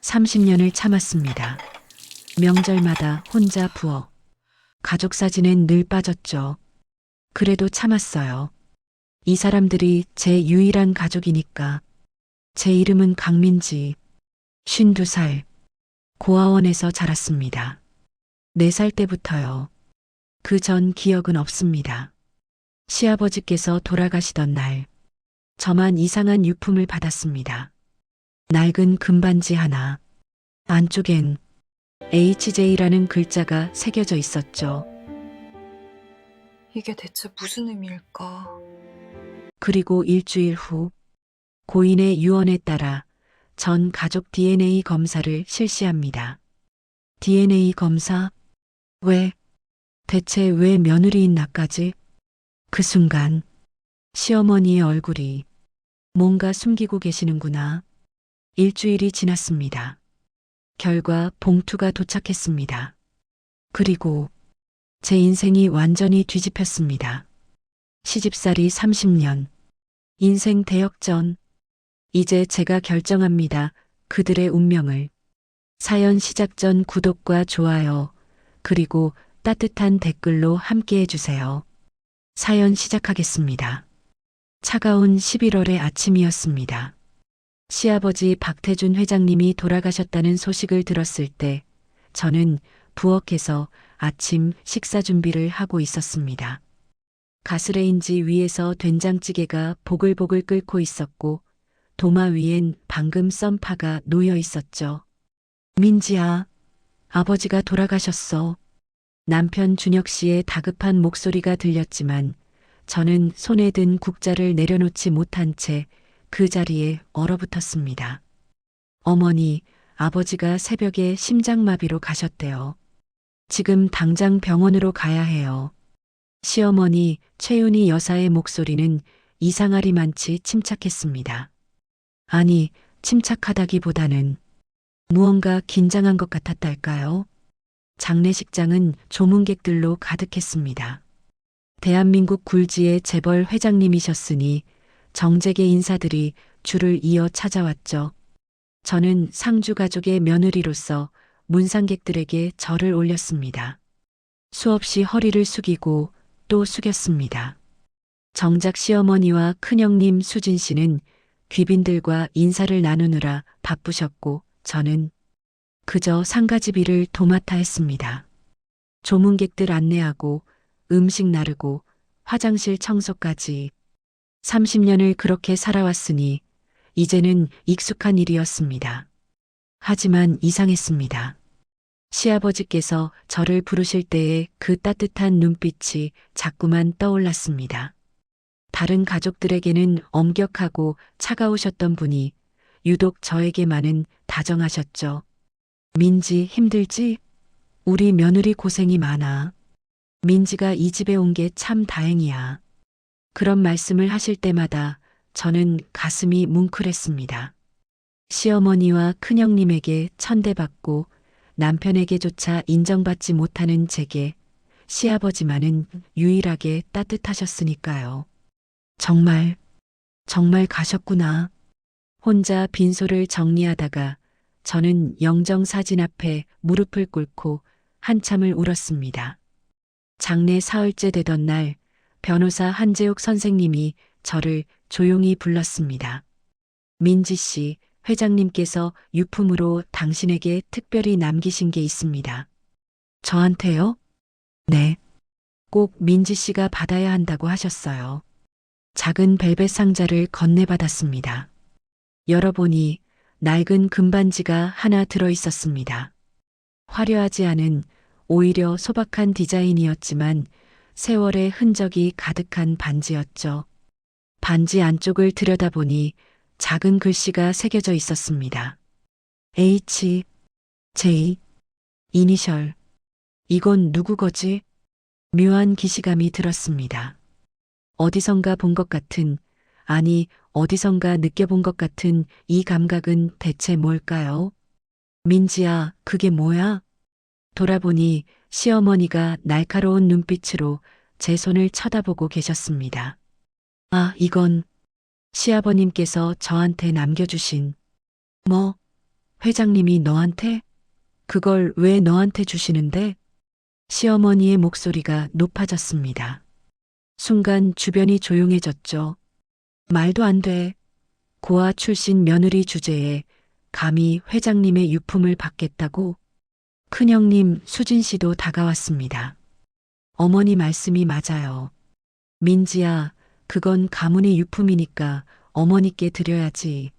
30년을 참았습니다. 명절마다 혼자 부엌. 가족 사진엔 늘 빠졌죠. 그래도 참았어요. 이 사람들이 제 유일한 가족이니까. 제 이름은 강민지. 52살. 고아원에서 자랐습니다. 4살 때부터요. 그 전 기억은 없습니다. 시아버지께서 돌아가시던 날, 저만 이상한 유품을 받았습니다. 낡은 금반지 하나. 안쪽엔 HJ라는 글자가 새겨져 있었죠. 이게 대체 무슨 의미일까? 그리고 일주일 후 고인의 유언에 따라 전 가족 DNA 검사를 실시합니다. DNA 검사? 왜? 대체 왜 며느리인 나까지? 그 순간 시어머니의 얼굴이 뭔가 숨기고 계시는구나. 일주일이 지났습니다. 결과 봉투가 도착했습니다. 그리고 제 인생이 완전히 뒤집혔습니다. 시집살이 30년. 인생 대역전. 이제 제가 결정합니다. 그들의 운명을. 사연 시작 전 구독과 좋아요, 그리고 따뜻한 댓글로 함께 해주세요. 사연 시작하겠습니다. 차가운 11월의 아침이었습니다. 시아버지 박태준 회장님이 돌아가셨다는 소식을 들었을 때 저는 부엌에서 아침 식사 준비를 하고 있었습니다. 가스레인지 위에서 된장찌개가 보글보글 끓고 있었고 도마 위엔 방금 썬 파가 놓여 있었죠. 민지야, 아버지가 돌아가셨어. 남편 준혁 씨의 다급한 목소리가 들렸지만 저는 손에 든 국자를 내려놓지 못한 채 그 자리에 얼어붙었습니다. 어머니, 아버지가 새벽에 심장마비로 가셨대요. 지금 당장 병원으로 가야 해요. 시어머니 최윤희 여사의 목소리는 이상하리만치 침착했습니다. 아니, 침착하다기보다는 무언가 긴장한 것 같았달까요? 장례식장은 조문객들로 가득했습니다. 대한민국 굴지의 재벌 회장님이셨으니 정재계 인사들이 줄을 이어 찾아왔죠. 저는 상주 가족의 며느리로서 문상객들에게 절을 올렸습니다. 수없이 허리를 숙이고 또 숙였습니다. 정작 시어머니와 큰형님 수진 씨는 귀빈들과 인사를 나누느라 바쁘셨고 저는 그저 상가집일을 도맡아 했습니다. 조문객들 안내하고 음식 나르고 화장실 청소까지 30년을 그렇게 살아왔으니 이제는 익숙한 일이었습니다. 하지만 이상했습니다. 시아버지께서 저를 부르실 때의 그 따뜻한 눈빛이 자꾸만 떠올랐습니다. 다른 가족들에게는 엄격하고 차가우셨던 분이 유독 저에게만은 다정하셨죠. 민지 힘들지? 우리 며느리 고생이 많아. 민지가 이 집에 온 게 참 다행이야. 그런 말씀을 하실 때마다 저는 가슴이 뭉클했습니다. 시어머니와 큰형님에게 천대받고 남편에게조차 인정받지 못하는 제게 시아버지만은 유일하게 따뜻하셨으니까요. 정말 가셨구나. 혼자 빈소를 정리하다가 저는 영정사진 앞에 무릎을 꿇고 한참을 울었습니다. 장례 사흘째 되던 날 변호사 한재욱 선생님이 저를 조용히 불렀습니다. 민지 씨, 회장님께서 유품으로 당신에게 특별히 남기신 게 있습니다. 저한테요? 네. 꼭 민지 씨가 받아야 한다고 하셨어요. 작은 벨벳 상자를 건네받았습니다. 열어보니 낡은 금반지가 하나 들어 있었습니다. 화려하지 않은 오히려 소박한 디자인이었지만 세월의 흔적이 가득한 반지였죠. 반지 안쪽을 들여다보니 작은 글씨가 새겨져 있었습니다. H, J, 이니셜. 이건 누구 거지? 묘한 기시감이 들었습니다. 어디선가 본 것 같은, 아니, 어디선가 느껴본 것 같은 이 감각은 대체 뭘까요? 민지야, 그게 뭐야? 돌아보니 시어머니가 날카로운 눈빛으로 제 손을 쳐다보고 계셨습니다. 아, 이건 시아버님께서 저한테 남겨주신, 뭐, 회장님이 너한테? 그걸 왜 너한테 주시는데? 시어머니의 목소리가 높아졌습니다. 순간 주변이 조용해졌죠. 말도 안 돼. 고아 출신 며느리 주제에 감히 회장님의 유품을 받겠다고? 큰형님 수진 씨도 다가왔습니다. 어머니 말씀이 맞아요. 민지야, 그건 가문의 유품이니까 어머니께 드려야지.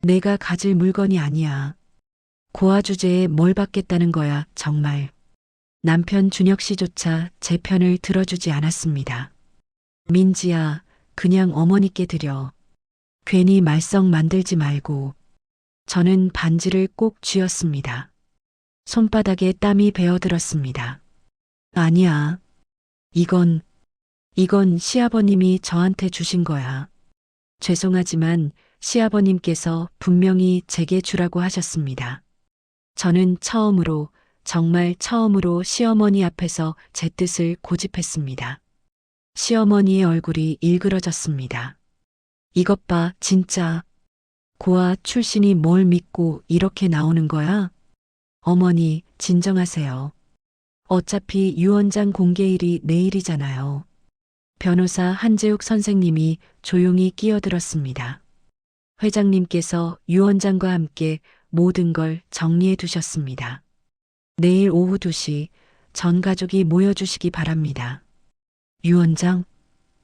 내가 가질 물건이 아니야. 고아 주제에 뭘 받겠다는 거야, 정말. 남편 준혁 씨조차 제 편을 들어주지 않았습니다. 민지야, 그냥 어머니께 드려. 괜히 말썽 만들지 말고. 저는 반지를 꼭 쥐었습니다. 손바닥에 땀이 배어들었습니다. 아니야. 이건 시아버님이 저한테 주신 거야. 죄송하지만 시아버님께서 분명히 제게 주라고 하셨습니다. 저는 처음으로, 정말 처음으로 시어머니 앞에서 제 뜻을 고집했습니다. 시어머니의 얼굴이 일그러졌습니다. 이것 봐, 진짜. 고아 출신이 뭘 믿고 이렇게 나오는 거야? 어머니, 진정하세요. 어차피 유언장 공개일이 내일이잖아요. 변호사 한재욱 선생님이 조용히 끼어들었습니다. 회장님께서 유언장과 함께 모든 걸 정리해 두셨습니다. 내일 오후 2시 전 가족이 모여주시기 바랍니다. 유언장?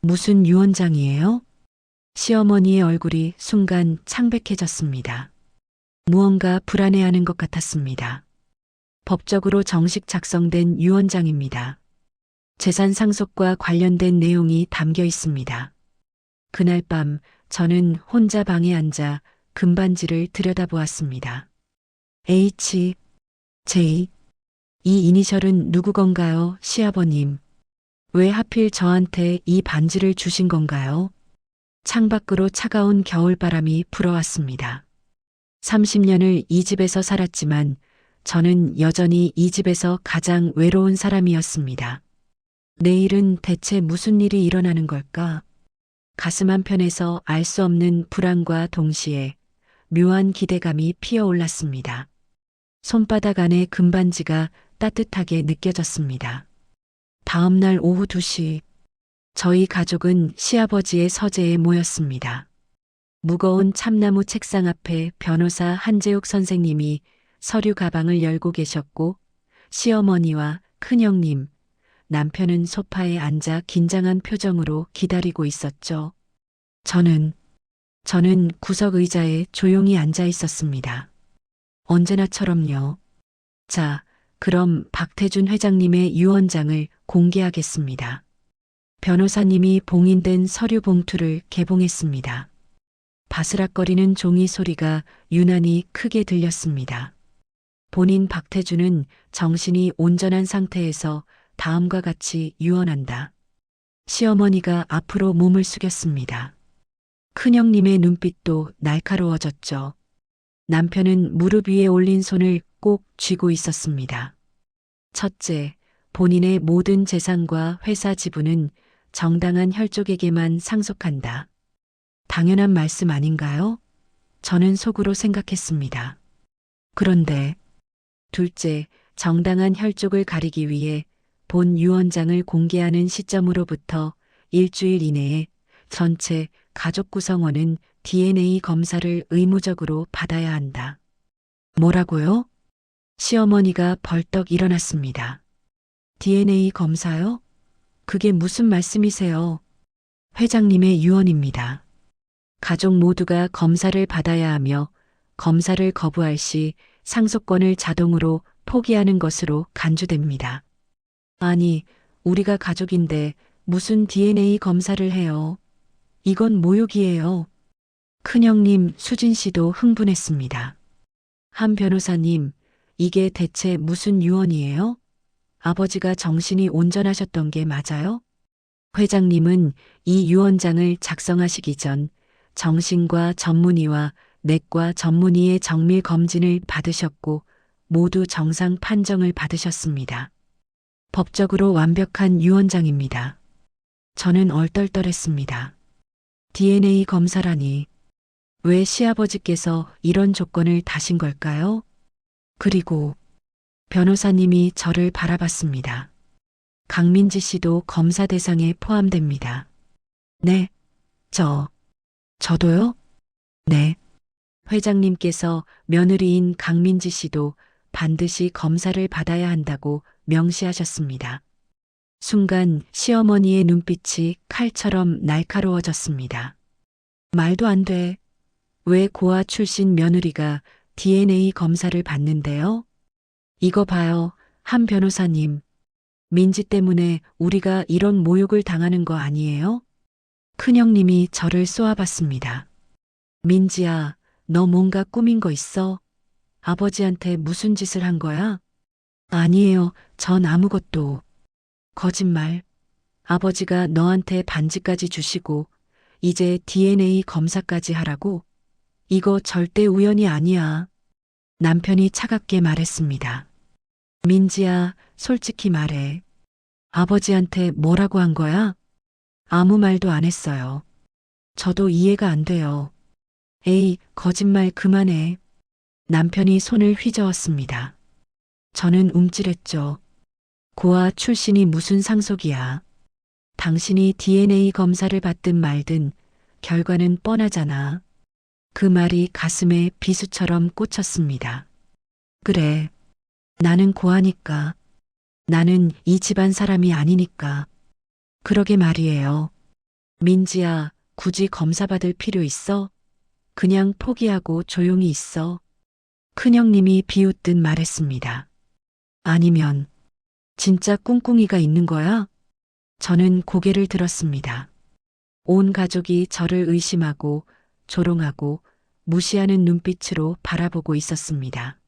무슨 유언장이에요? 시어머니의 얼굴이 순간 창백해졌습니다. 무언가 불안해하는 것 같았습니다. 법적으로 정식 작성된 유언장입니다. 재산 상속과 관련된 내용이 담겨 있습니다. 그날 밤 저는 혼자 방에 앉아 금반지를 들여다보았습니다. H, J. 이 이니셜은 누구 건가요, 시아버님? 왜 하필 저한테 이 반지를 주신 건가요? 창밖으로 차가운 겨울바람이 불어왔습니다. 30년을 이 집에서 살았지만 저는 여전히 이 집에서 가장 외로운 사람이었습니다. 내일은 대체 무슨 일이 일어나는 걸까? 가슴 한편에서 알 수 없는 불안과 동시에 묘한 기대감이 피어올랐습니다. 손바닥 안에 금반지가 따뜻하게 느껴졌습니다. 다음 날 오후 2시, 저희 가족은 시아버지의 서재에 모였습니다. 무거운 참나무 책상 앞에 변호사 한재욱 선생님이 서류 가방을 열고 계셨고, 시어머니와 큰형님, 남편은 소파에 앉아 긴장한 표정으로 기다리고 있었죠. 저는 구석 의자에 조용히 앉아 있었습니다. 언제나처럼요. 자, 그럼 박태준 회장님의 유언장을 공개하겠습니다. 변호사님이 봉인된 서류 봉투를 개봉했습니다. 바스락거리는 종이 소리가 유난히 크게 들렸습니다. 본인 박태준은 정신이 온전한 상태에서 다음과 같이 유언한다. 시어머니가 앞으로 몸을 숙였습니다. 큰형님의 눈빛도 날카로워졌죠. 남편은 무릎 위에 올린 손을 꼭 쥐고 있었습니다. 첫째, 본인의 모든 재산과 회사 지분은 정당한 혈족에게만 상속한다. 당연한 말씀 아닌가요? 저는 속으로 생각했습니다. 그런데 둘째, 정당한 혈족을 가리기 위해 본 유언장을 공개하는 시점으로부터 일주일 이내에 전체 가족 구성원은 DNA 검사를 의무적으로 받아야 한다. 뭐라고요? 시어머니가 벌떡 일어났습니다. DNA 검사요? 그게 무슨 말씀이세요? 회장님의 유언입니다. 가족 모두가 검사를 받아야 하며 검사를 거부할 시 상속권을 자동으로 포기하는 것으로 간주됩니다. 아니, 우리가 가족인데 무슨 DNA 검사를 해요? 이건 모욕이에요. 큰형님 수진 씨도 흥분했습니다. 한 변호사님, 이게 대체 무슨 유언이에요? 아버지가 정신이 온전하셨던 게 맞아요? 회장님은 이 유언장을 작성하시기 전 정신과 전문의와 내과 전문의의 정밀 검진을 받으셨고 모두 정상 판정을 받으셨습니다. 법적으로 완벽한 유언장입니다. 저는 얼떨떨했습니다. DNA 검사라니. 왜 시아버지께서 이런 조건을 다신 걸까요? 그리고 변호사님이 저를 바라봤습니다. 강민지 씨도 검사 대상에 포함됩니다. 네, 저도요? 네. 회장님께서 며느리인 강민지 씨도 반드시 검사를 받아야 한다고 명시하셨습니다. 순간 시어머니의 눈빛이 칼처럼 날카로워졌습니다. 말도 안 돼. 왜 고아 출신 며느리가 DNA 검사를 받는데요? 이거 봐요, 한 변호사님. 민지 때문에 우리가 이런 모욕을 당하는 거 아니에요? 큰형님이 저를 쏘아봤습니다. 민지야, 너 뭔가 꾸민 거 있어? 아버지한테 무슨 짓을 한 거야? 아니에요, 전 아무것도. 거짓말. 아버지가 너한테 반지까지 주시고 이제 DNA 검사까지 하라고? 이거 절대 우연이 아니야. 남편이 차갑게 말했습니다. 민지야, 솔직히 말해. 아버지한테 뭐라고 한 거야? 아무 말도 안 했어요. 저도 이해가 안 돼요. 에이, 거짓말 그만해. 남편이 손을 휘저었습니다. 저는 움찔했죠. 고아 출신이 무슨 상속이야. 당신이 DNA 검사를 받든 말든 결과는 뻔하잖아. 그 말이 가슴에 비수처럼 꽂혔습니다. 그래. 나는 고아니까. 나는 이 집안 사람이 아니니까. 그러게 말이에요. 민지야, 굳이 검사 받을 필요 있어? 그냥 포기하고 조용히 있어. 큰형님이 비웃듯 말했습니다. 아니면 진짜 꿍꿍이가 있는 거야? 저는 고개를 들었습니다. 온 가족이 저를 의심하고 조롱하고 무시하는 눈빛으로 바라보고 있었습니다.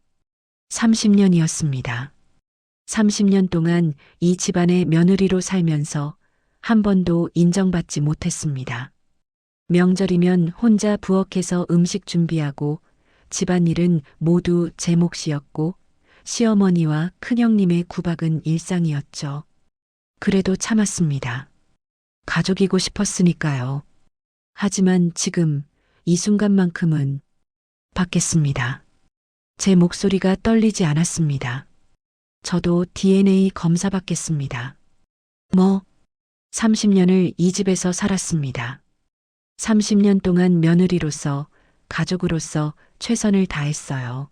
30년이었습니다. 30년 동안 이 집안의 며느리로 살면서 한 번도 인정받지 못했습니다. 명절이면 혼자 부엌에서 음식 준비하고 집안일은 모두 제 몫이었고 시어머니와 큰형님의 구박은 일상이었죠. 그래도 참았습니다. 가족이고 싶었으니까요. 하지만 지금 이 순간만큼은 받겠습니다. 제 목소리가 떨리지 않았습니다. 저도 DNA 검사 받겠습니다. 30년을 이 집에서 살았습니다. 30년 동안 며느리로서, 가족으로서 최선을 다했어요.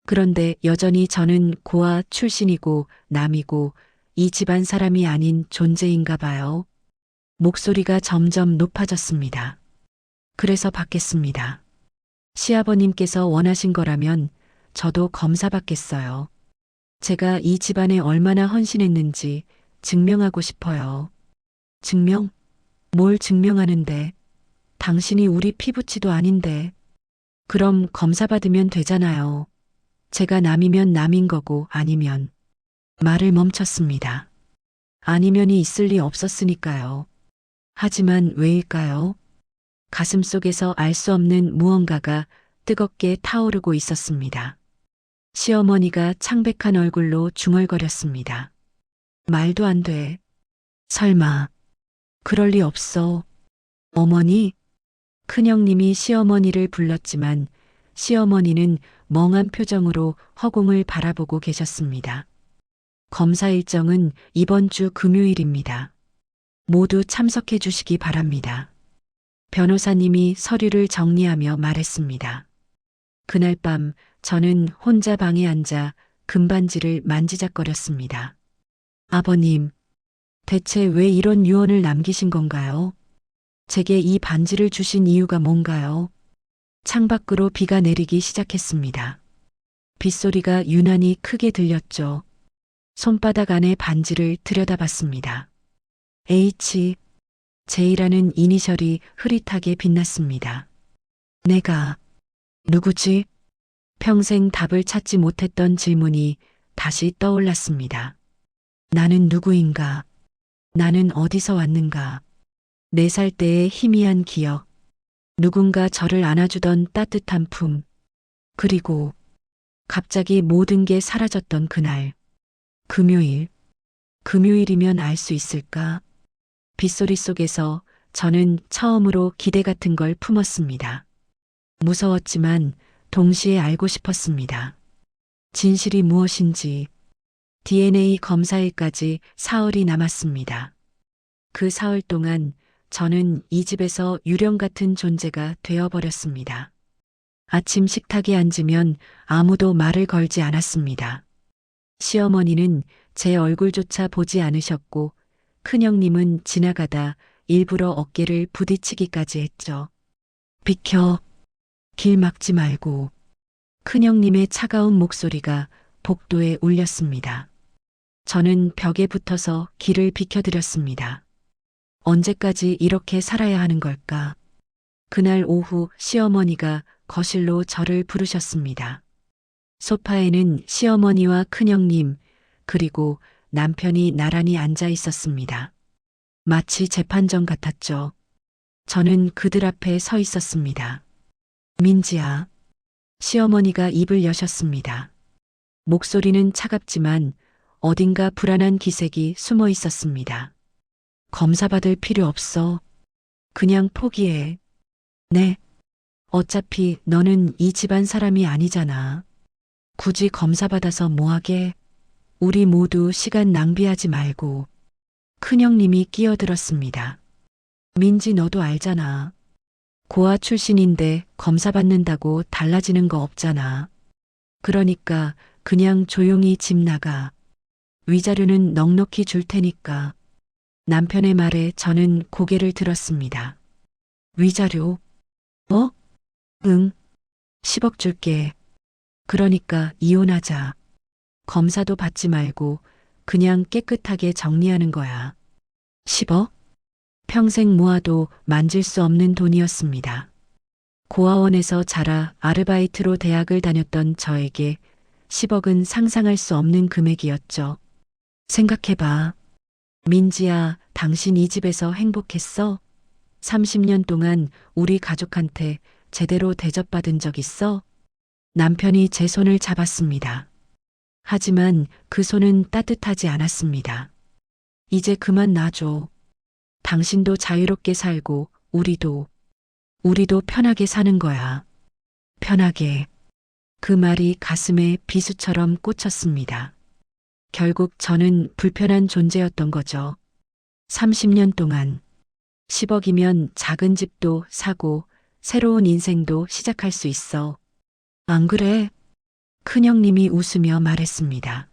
그런데 여전히 저는 고아 출신이고 남이고 이 집안 사람이 아닌 존재인가 봐요. 목소리가 점점 높아졌습니다. 그래서 받겠습니다. 시아버님께서 원하신 거라면 저도 검사 받겠어요. 제가 이 집안에 얼마나 헌신했는지 증명하고 싶어요. 증명? 뭘 증명하는데? 당신이 우리 피부치도 아닌데. 그럼 검사 받으면 되잖아요. 제가 남이면 남인 거고 아니면. 말을 멈췄습니다. 아니면이 있을 리 없었으니까요. 하지만 왜일까요? 가슴 속에서 알 수 없는 무언가가 뜨겁게 타오르고 있었습니다. 시어머니가 창백한 얼굴로 중얼거렸습니다. 말도 안 돼. 설마. 그럴 리 없어. 어머니? 큰형님이 시어머니를 불렀지만 시어머니는 멍한 표정으로 허공을 바라보고 계셨습니다. 검사 일정은 이번 주 금요일입니다. 모두 참석해 주시기 바랍니다. 변호사님이 서류를 정리하며 말했습니다. 그날 밤 저는 혼자 방에 앉아 금반지를 만지작거렸습니다. 아버님, 대체 왜 이런 유언을 남기신 건가요? 제게 이 반지를 주신 이유가 뭔가요? 창밖으로 비가 내리기 시작했습니다. 빗소리가 유난히 크게 들렸죠. 손바닥 안에 반지를 들여다봤습니다. H, J라는 이니셜이 흐릿하게 빛났습니다. 내가 누구지? 평생 답을 찾지 못했던 질문이 다시 떠올랐습니다. 나는 누구인가? 나는 어디서 왔는가? 4살 때의 희미한 기억, 누군가 저를 안아주던 따뜻한 품, 그리고 갑자기 모든 게 사라졌던 그날, 금요일. 금요일이면 알 수 있을까? 빗소리 속에서 저는 처음으로 기대 같은 걸 품었습니다. 무서웠지만 동시에 알고 싶었습니다. 진실이 무엇인지. DNA 검사일까지 사흘이 남았습니다. 그 사흘 동안 저는 이 집에서 유령 같은 존재가 되어버렸습니다. 아침 식탁에 앉으면 아무도 말을 걸지 않았습니다. 시어머니는 제 얼굴조차 보지 않으셨고 큰형님은 지나가다 일부러 어깨를 부딪히기까지 했죠. 비켜, 길 막지 말고. 큰형님의 차가운 목소리가 복도에 울렸습니다. 저는 벽에 붙어서 길을 비켜드렸습니다. 언제까지 이렇게 살아야 하는 걸까? 그날 오후 시어머니가 거실로 저를 부르셨습니다. 소파에는 시어머니와 큰형님, 그리고 남편이 나란히 앉아 있었습니다. 마치 재판정 같았죠. 저는 그들 앞에 서 있었습니다. 민지야. 시어머니가 입을 여셨습니다. 목소리는 차갑지만 어딘가 불안한 기색이 숨어 있었습니다. 검사받을 필요 없어. 그냥 포기해. 네. 어차피 너는 이 집안 사람이 아니잖아. 굳이 검사받아서 뭐하게. 우리 모두 시간 낭비하지 말고. 큰형님이 끼어들었습니다. 민지 너도 알잖아. 고아 출신인데 검사 받는다고 달라지는 거 없잖아. 그러니까 그냥 조용히 집 나가. 위자료는 넉넉히 줄 테니까. 남편의 말에 저는 고개를 들었습니다. 위자료? 뭐? 응. 10억 줄게. 그러니까 이혼하자. 검사도 받지 말고 그냥 깨끗하게 정리하는 거야. 10억? 평생 모아도 만질 수 없는 돈이었습니다. 고아원에서 자라 아르바이트로 대학을 다녔던 저에게 10억은 상상할 수 없는 금액이었죠. 생각해봐. 민지야, 당신 이 집에서 행복했어? 30년 동안 우리 가족한테 제대로 대접받은 적 있어? 남편이 제 손을 잡았습니다. 하지만 그 손은 따뜻하지 않았습니다. 이제 그만 놔줘. 당신도 자유롭게 살고 우리도 편하게 사는 거야. 편하게. 그 말이 가슴에 비수처럼 꽂혔습니다. 결국 저는 불편한 존재였던 거죠. 30년 동안 10억이면 작은 집도 사고 새로운 인생도 시작할 수 있어. 안 그래? 큰형님이 웃으며 말했습니다.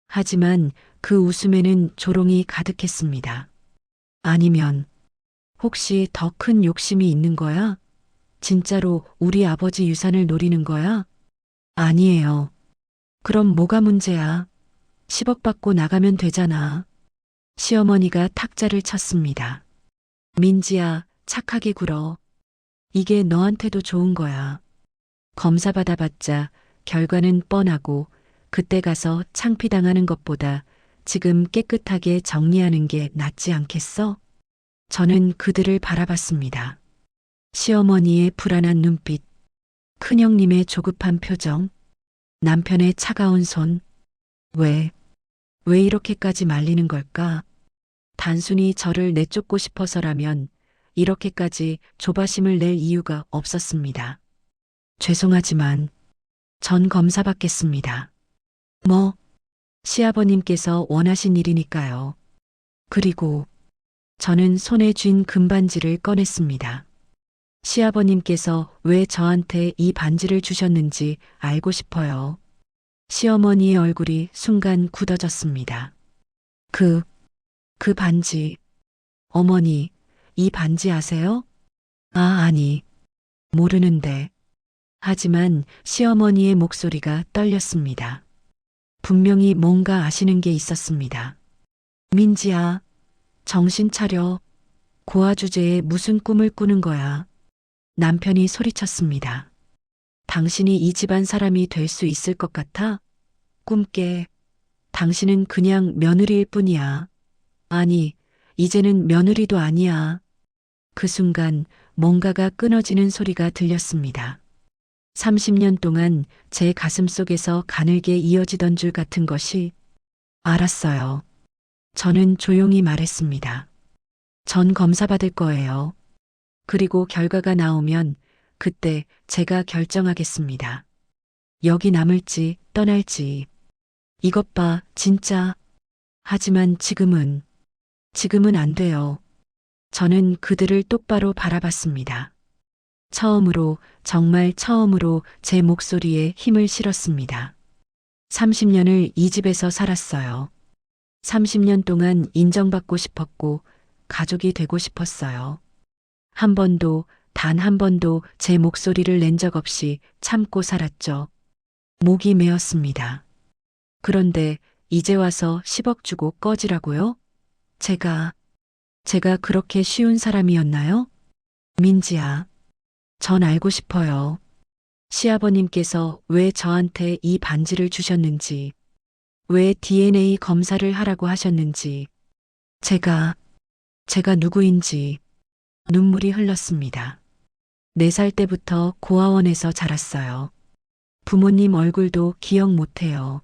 하지만 그 웃음에는 조롱이 가득했습니다. 아니면 혹시 더 큰 욕심이 있는 거야? 진짜로 우리 아버지 유산을 노리는 거야? 아니에요. 그럼 뭐가 문제야? 10억 받고 나가면 되잖아. 시어머니가 탁자를 쳤습니다. 민지야, 착하게 굴어. 이게 너한테도 좋은 거야. 검사 받아봤자 결과는 뻔하고 그때 가서 창피당하는 것보다 지금 깨끗하게 정리하는 게 낫지 않겠어? 저는 그들을 바라봤습니다. 시어머니의 불안한 눈빛, 큰형님의 조급한 표정, 남편의 차가운 손. 왜 이렇게까지 말리는 걸까? 단순히 저를 내쫓고 싶어서라면 이렇게까지 조바심을 낼 이유가 없었습니다. 죄송하지만 전 검사 받겠습니다. 뭐? 시아버님께서 원하신 일이니까요. 그리고 저는 손에 쥔 금반지를 꺼냈습니다. 시아버님께서 왜 저한테 이 반지를 주셨는지 알고 싶어요. 시어머니의 얼굴이 순간 굳어졌습니다. 그 반지. 어머니, 이 반지 아세요? 아니. 모르는데. 하지만 시어머니의 목소리가 떨렸습니다. 분명히 뭔가 아시는 게 있었습니다. 민지야, 정신 차려. 고아 주제에 무슨 꿈을 꾸는 거야. 남편이 소리쳤습니다. 당신이 이 집안 사람이 될 수 있을 것 같아? 꿈깨. 당신은 그냥 며느리일 뿐이야. 아니, 이제는 며느리도 아니야. 그 순간 뭔가가 끊어지는 소리가 들렸습니다. 30년 동안 제 가슴 속에서 가늘게 이어지던 줄 같은 것이. 알았어요. 저는 조용히 말했습니다. 전 검사 받을 거예요. 그리고 결과가 나오면 그때 제가 결정하겠습니다. 여기 남을지 떠날지. 이것 봐, 진짜. 하지만 지금은 안 돼요. 저는 그들을 똑바로 바라봤습니다. 처음으로, 정말 처음으로 제 목소리에 힘을 실었습니다. 30년을 이 집에서 살았어요. 30년 동안 인정받고 싶었고, 가족이 되고 싶었어요. 한 번도, 단 한 번도 제 목소리를 낸 적 없이 참고 살았죠. 목이 메었습니다. 그런데 이제 와서 10억 주고 꺼지라고요? 제가 그렇게 쉬운 사람이었나요? 민지야, 전 알고 싶어요. 시아버님께서 왜 저한테 이 반지를 주셨는지, 왜 DNA 검사를 하라고 하셨는지, 제가 누구인지 눈물이 흘렀습니다. 4살 때부터 고아원에서 자랐어요. 부모님 얼굴도 기억 못해요.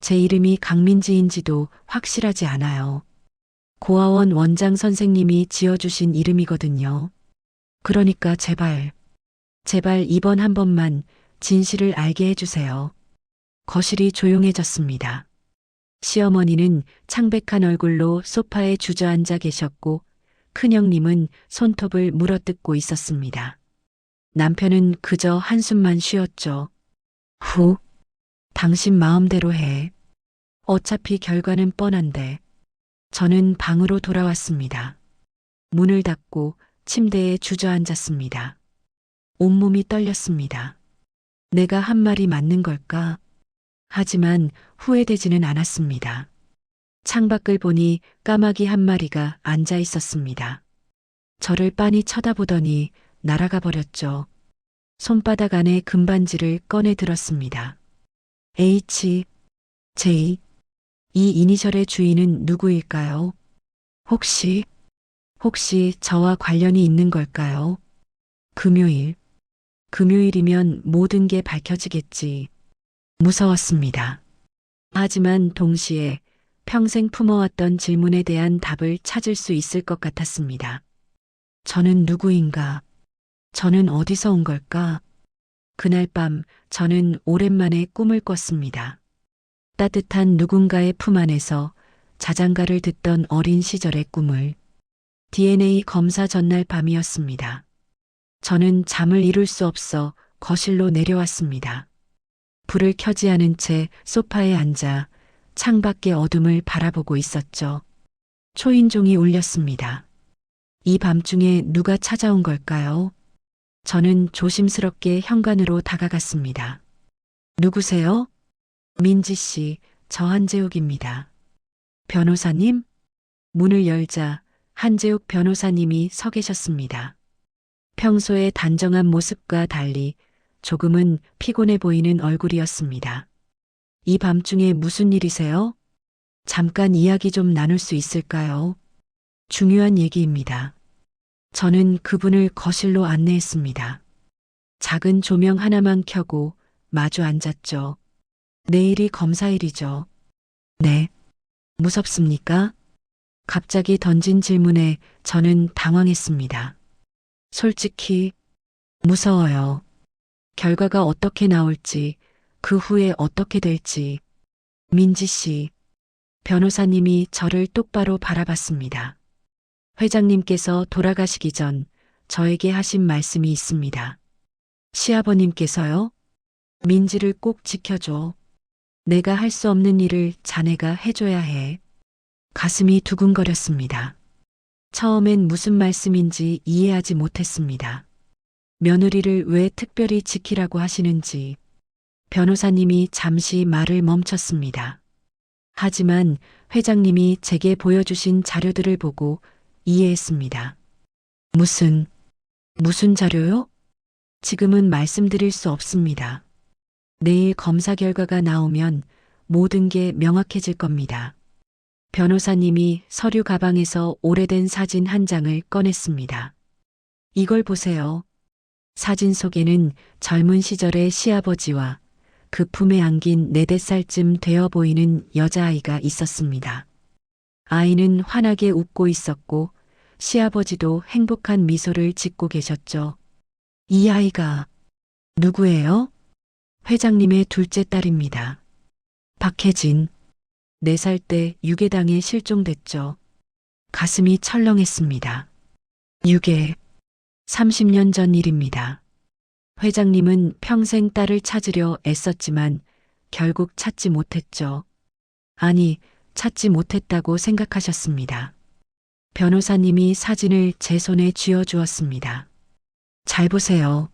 제 이름이 강민지인지도 확실하지 않아요. 고아원 원장 선생님이 지어주신 이름이거든요. 그러니까 제발 이번 한 번만 진실을 알게 해주세요. 거실이 조용해졌습니다. 시어머니는 창백한 얼굴로 소파에 주저앉아 계셨고 큰형님은 손톱을 물어뜯고 있었습니다. 남편은 그저 한숨만 쉬었죠. 후, 당신 마음대로 해. 어차피 결과는 뻔한데. 저는 방으로 돌아왔습니다. 문을 닫고 침대에 주저앉았습니다. 온몸이 떨렸습니다. 내가 한 말이 맞는 걸까? 하지만 후회되지는 않았습니다. 창밖을 보니 까마귀 한 마리가 앉아 있었습니다. 저를 빤히 쳐다보더니 날아가 버렸죠. 손바닥 안에 금반지를 꺼내 들었습니다. H, J, 이 이니셜의 주인은 누구일까요? 혹시 저와 관련이 있는 걸까요? 금요일이면 모든 게 밝혀지겠지. 무서웠습니다. 하지만 동시에 평생 품어왔던 질문에 대한 답을 찾을 수 있을 것 같았습니다. 저는 누구인가? 저는 어디서 온 걸까? 그날 밤 저는 오랜만에 꿈을 꿨습니다. 따뜻한 누군가의 품 안에서 자장가를 듣던 어린 시절의 꿈을. DNA 검사 전날 밤이었습니다. 저는 잠을 이룰 수 없어 거실로 내려왔습니다. 불을 켜지 않은 채 소파에 앉아 창밖의 어둠을 바라보고 있었죠. 초인종이 울렸습니다. 이 밤중에 누가 찾아온 걸까요? 저는 조심스럽게 현관으로 다가갔습니다. 누구세요? 민지 씨, 저 한재욱입니다. 변호사님? 문을 열자 한재욱 변호사님이 서 계셨습니다. 평소의 단정한 모습과 달리 조금은 피곤해 보이는 얼굴이었습니다. 이 밤중에 무슨 일이세요? 잠깐 이야기 좀 나눌 수 있을까요? 중요한 얘기입니다. 저는 그분을 거실로 안내했습니다. 작은 조명 하나만 켜고 마주 앉았죠. 내일이 검사일이죠. 네. 무섭습니까? 갑자기 던진 질문에 저는 당황했습니다. 솔직히 무서워요. 결과가 어떻게 나올지, 그 후에 어떻게 될지. 민지 씨, 변호사님이 저를 똑바로 바라봤습니다. 회장님께서 돌아가시기 전 저에게 하신 말씀이 있습니다. 시아버님께서요? 민지를 꼭 지켜줘. 내가 할 수 없는 일을 자네가 해줘야 해. 가슴이 두근거렸습니다. 처음엔 무슨 말씀인지 이해하지 못했습니다. 며느리를 왜 특별히 지키라고 하시는지. 변호사님이 잠시 말을 멈췄습니다. 하지만 회장님이 제게 보여주신 자료들을 보고 이해했습니다. 무슨 자료요? 지금은 말씀드릴 수 없습니다. 내일 검사 결과가 나오면 모든 게 명확해질 겁니다. 변호사님이 서류 가방에서 오래된 사진 한 장을 꺼냈습니다. 이걸 보세요. 사진 속에는 젊은 시절의 시아버지와 그 품에 안긴 4~5살쯤 되어 보이는 여자아이가 있었습니다. 아이는 환하게 웃고 있었고 시아버지도 행복한 미소를 짓고 계셨죠. 이 아이가 누구예요? 회장님의 둘째 딸입니다. 박혜진. 4살 때 유괴당해 실종됐죠. 가슴이 철렁했습니다. 유괴. 30년 전 일입니다. 회장님은 평생 딸을 찾으려 애썼지만 결국 찾지 못했죠. 아니, 찾지 못했다고 생각하셨습니다. 변호사님이 사진을 제 손에 쥐어주었습니다. 잘 보세요.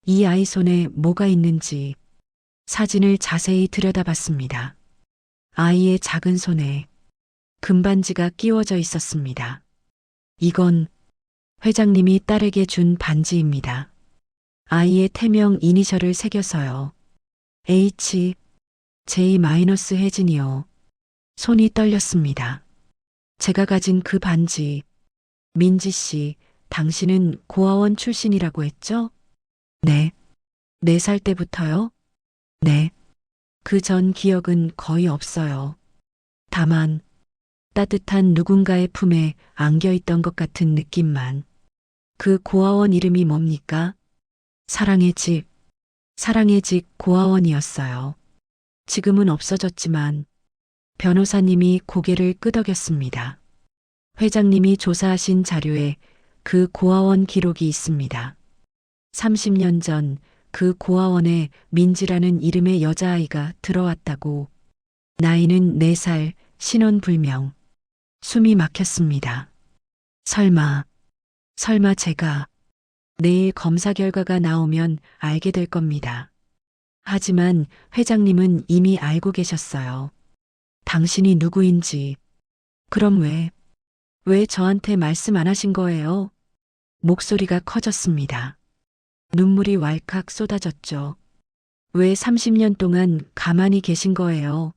이 아이 손에 뭐가 있는지. 사진을 자세히 들여다봤습니다. 아이의 작은 손에 금반지가 끼워져 있었습니다. 이건 회장님이 딸에게 준 반지입니다. 아이의 태명 이니셜을 새겨서요. H, J-혜진이요. 손이 떨렸습니다. 제가 가진 그 반지. 민지 씨, 당신은 고아원 출신이라고 했죠? 네. 4살 때부터요? 네. 그 전 기억은 거의 없어요. 다만 따뜻한 누군가의 품에 안겨 있던 것 같은 느낌만. 그 고아원 이름이 뭡니까? 사랑의 집. 사랑의 집 고아원이었어요. 지금은 없어졌지만 변호사님이 고개를 끄덕였습니다. 회장님이 조사하신 자료에 그 고아원 기록이 있습니다. 30년 전 그 고아원에 민지라는 이름의 여자아이가 들어왔다고. 나이는 4살, 신원불명. 숨이 막혔습니다. 설마 제가 내일 검사 결과가 나오면 알게 될 겁니다. 하지만 회장님은 이미 알고 계셨어요. 당신이 누구인지. 그럼 왜 저한테 말씀 안 하신 거예요? 목소리가 커졌습니다. 눈물이 왈칵 쏟아졌죠. 왜 30년 동안 가만히 계신 거예요?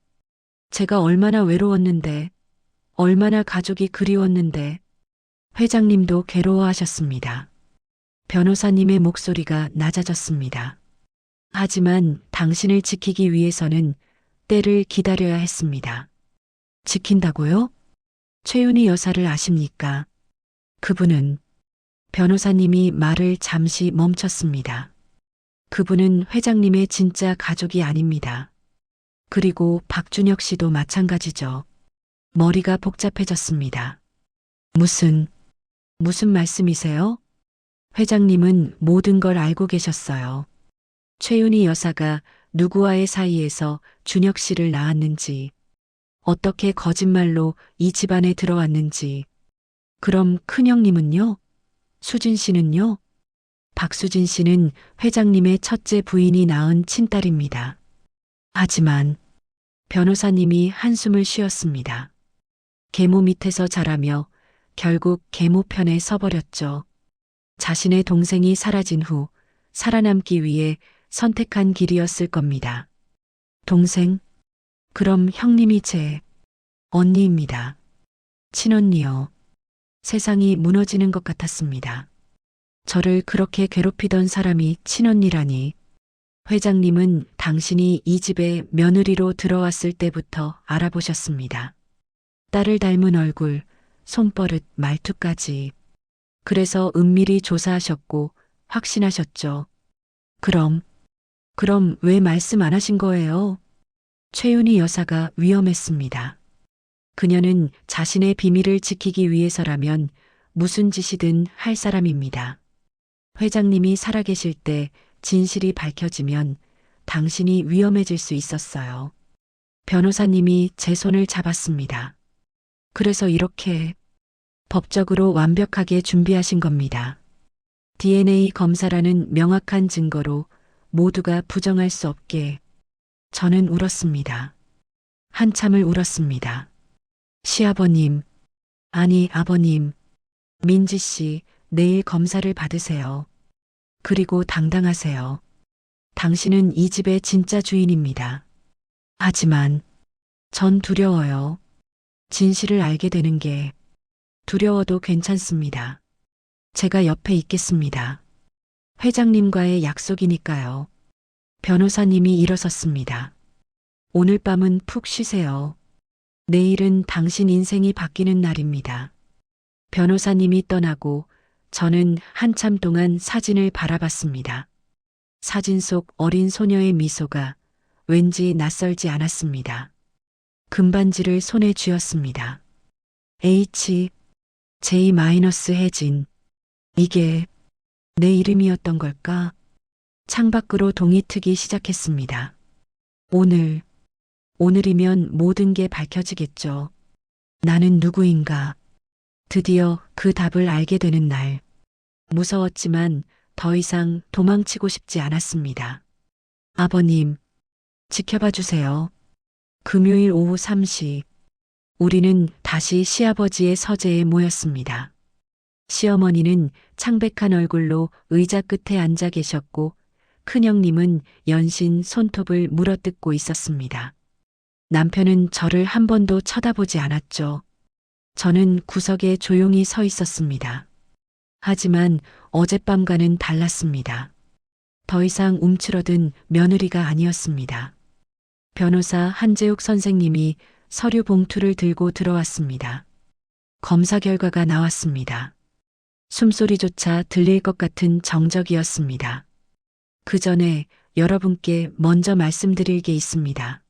제가 얼마나 외로웠는데, 얼마나 가족이 그리웠는데. 회장님도 괴로워하셨습니다. 변호사님의 목소리가 낮아졌습니다. 하지만 당신을 지키기 위해서는 때를 기다려야 했습니다. 지킨다고요? 최윤희 여사를 아십니까? 그분은. 변호사님이 말을 잠시 멈췄습니다. 그분은 회장님의 진짜 가족이 아닙니다. 그리고 박준혁 씨도 마찬가지죠. 머리가 복잡해졌습니다. 무슨 말씀이세요? 회장님은 모든 걸 알고 계셨어요. 최윤희 여사가 누구와의 사이에서 준혁 씨를 낳았는지, 어떻게 거짓말로 이 집안에 들어왔는지. 그럼 큰형님은요? 수진 씨는요? 박수진 씨는 회장님의 첫째 부인이 낳은 친딸입니다. 하지만 변호사님이 한숨을 쉬었습니다. 계모 밑에서 자라며 결국 계모 편에 서버렸죠. 자신의 동생이 사라진 후 살아남기 위해 선택한 길이었을 겁니다. 동생? 그럼 형님이 제 언니입니다. 친언니요. 세상이 무너지는 것 같았습니다. 저를 그렇게 괴롭히던 사람이 친언니라니. 회장님은 당신이 이 집에 며느리로 들어왔을 때부터 알아보셨습니다. 딸을 닮은 얼굴, 손버릇, 말투까지. 그래서 은밀히 조사하셨고 확신하셨죠. 그럼 왜 말씀 안 하신 거예요? 최윤희 여사가 위험했습니다. 그녀는 자신의 비밀을 지키기 위해서라면 무슨 짓이든 할 사람입니다. 회장님이 살아계실 때 진실이 밝혀지면 당신이 위험해질 수 있었어요. 변호사님이 제 손을 잡았습니다. 그래서 이렇게 법적으로 완벽하게 준비하신 겁니다. DNA 검사라는 명확한 증거로 모두가 부정할 수 없게. 저는 울었습니다. 한참을 울었습니다. 시아버님, 아니 아버님, 민지 씨, 내일 검사를 받으세요. 그리고 당당하세요. 당신은 이 집의 진짜 주인입니다. 하지만 전 두려워요. 진실을 알게 되는 게. 두려워도 괜찮습니다. 제가 옆에 있겠습니다. 회장님과의 약속이니까요. 변호사님이 일어섰습니다. 오늘 밤은 푹 쉬세요. 내일은 당신 인생이 바뀌는 날입니다. 변호사님이 떠나고 저는 한참 동안 사진을 바라봤습니다. 사진 속 어린 소녀의 미소가 왠지 낯설지 않았습니다. 금반지를 손에 쥐었습니다. H, J- 혜진. 이게 내 이름이었던 걸까? 창밖으로 동이 트기 시작했습니다. 오늘이면 모든 게 밝혀지겠죠. 나는 누구인가? 드디어 그 답을 알게 되는 날. 무서웠지만 더 이상 도망치고 싶지 않았습니다. 아버님, 지켜봐 주세요. 금요일 오후 3시, 우리는 다시 시아버지의 서재에 모였습니다. 시어머니는 창백한 얼굴로 의자 끝에 앉아 계셨고, 큰형님은 연신 손톱을 물어뜯고 있었습니다. 남편은 저를 한 번도 쳐다보지 않았죠. 저는 구석에 조용히 서 있었습니다. 하지만 어젯밤과는 달랐습니다. 더 이상 움츠러든 며느리가 아니었습니다. 변호사 한재욱 선생님이 서류 봉투를 들고 들어왔습니다. 검사 결과가 나왔습니다. 숨소리조차 들릴 것 같은 정적이었습니다. 그 전에 여러분께 먼저 말씀드릴 게 있습니다.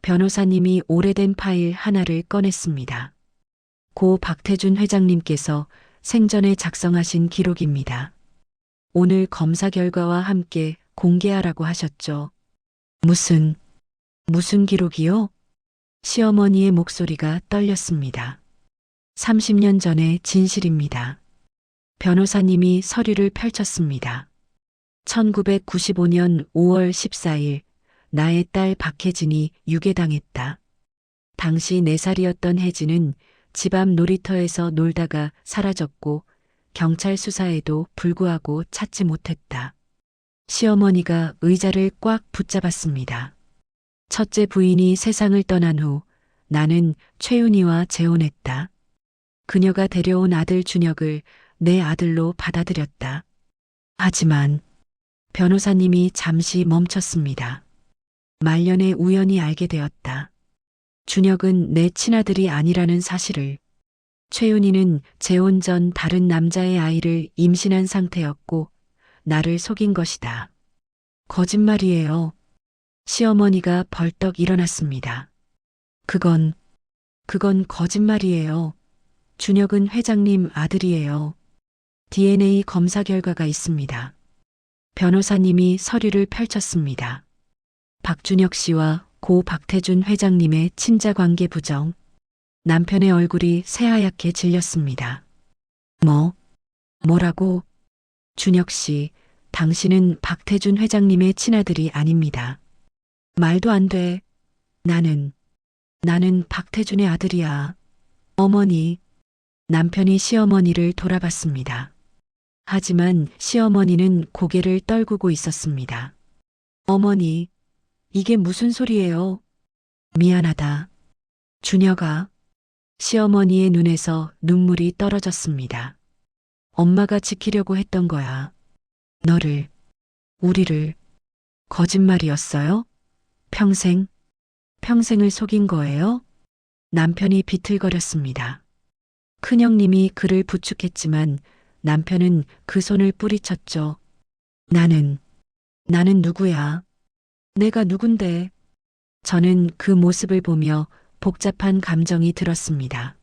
변호사님이 오래된 파일 하나를 꺼냈습니다. 고 박태준 회장님께서 생전에 작성하신 기록입니다. 오늘 검사 결과와 함께 공개하라고 하셨죠. 무슨 기록이요? 시어머니의 목소리가 떨렸습니다. 30년 전의 진실입니다. 변호사님이 서류를 펼쳤습니다. 1995년 5월 14일 나의 딸 박혜진이 유괴당했다. 당시 4살이었던 혜진은 집 앞 놀이터에서 놀다가 사라졌고 경찰 수사에도 불구하고 찾지 못했다. 시어머니가 의자를 꽉 붙잡았습니다. 첫째 부인이 세상을 떠난 후 나는 최윤희와 재혼했다. 그녀가 데려온 아들 준혁을 내 아들로 받아들였다. 하지만 변호사님이 잠시 멈췄습니다. 말년에 우연히 알게 되었다. 준혁은 내 친아들이 아니라는 사실을. 최윤희는 재혼 전 다른 남자의 아이를 임신한 상태였고 나를 속인 것이다. 거짓말이에요. 시어머니가 벌떡 일어났습니다. 그건 거짓말이에요. 준혁은 회장님 아들이에요. DNA 검사 결과가 있습니다. 변호사님이 서류를 펼쳤습니다. 박준혁 씨와 고 박태준 회장님의 친자 관계 부정. 남편의 얼굴이 새하얗게 질렸습니다. 뭐라고? 준혁 씨, 당신은 박태준 회장님의 친아들이 아닙니다. 말도 안 돼. 나는 박태준의 아들이야. 어머니. 남편이 시어머니를 돌아봤습니다. 하지만 시어머니는 고개를 떨구고 있었습니다. 어머니, 이게 무슨 소리예요? 미안하다. 준혁아. 시어머니의 눈에서 눈물이 떨어졌습니다. 엄마가 지키려고 했던 거야. 우리를. 거짓말이었어요? 평생을 속인 거예요? 남편이 비틀거렸습니다. 큰형님이 그를 부축했지만 남편은 그 손을 뿌리쳤죠. 나는 누구야? 내가 누군데? 저는 그 모습을 보며 복잡한 감정이 들었습니다.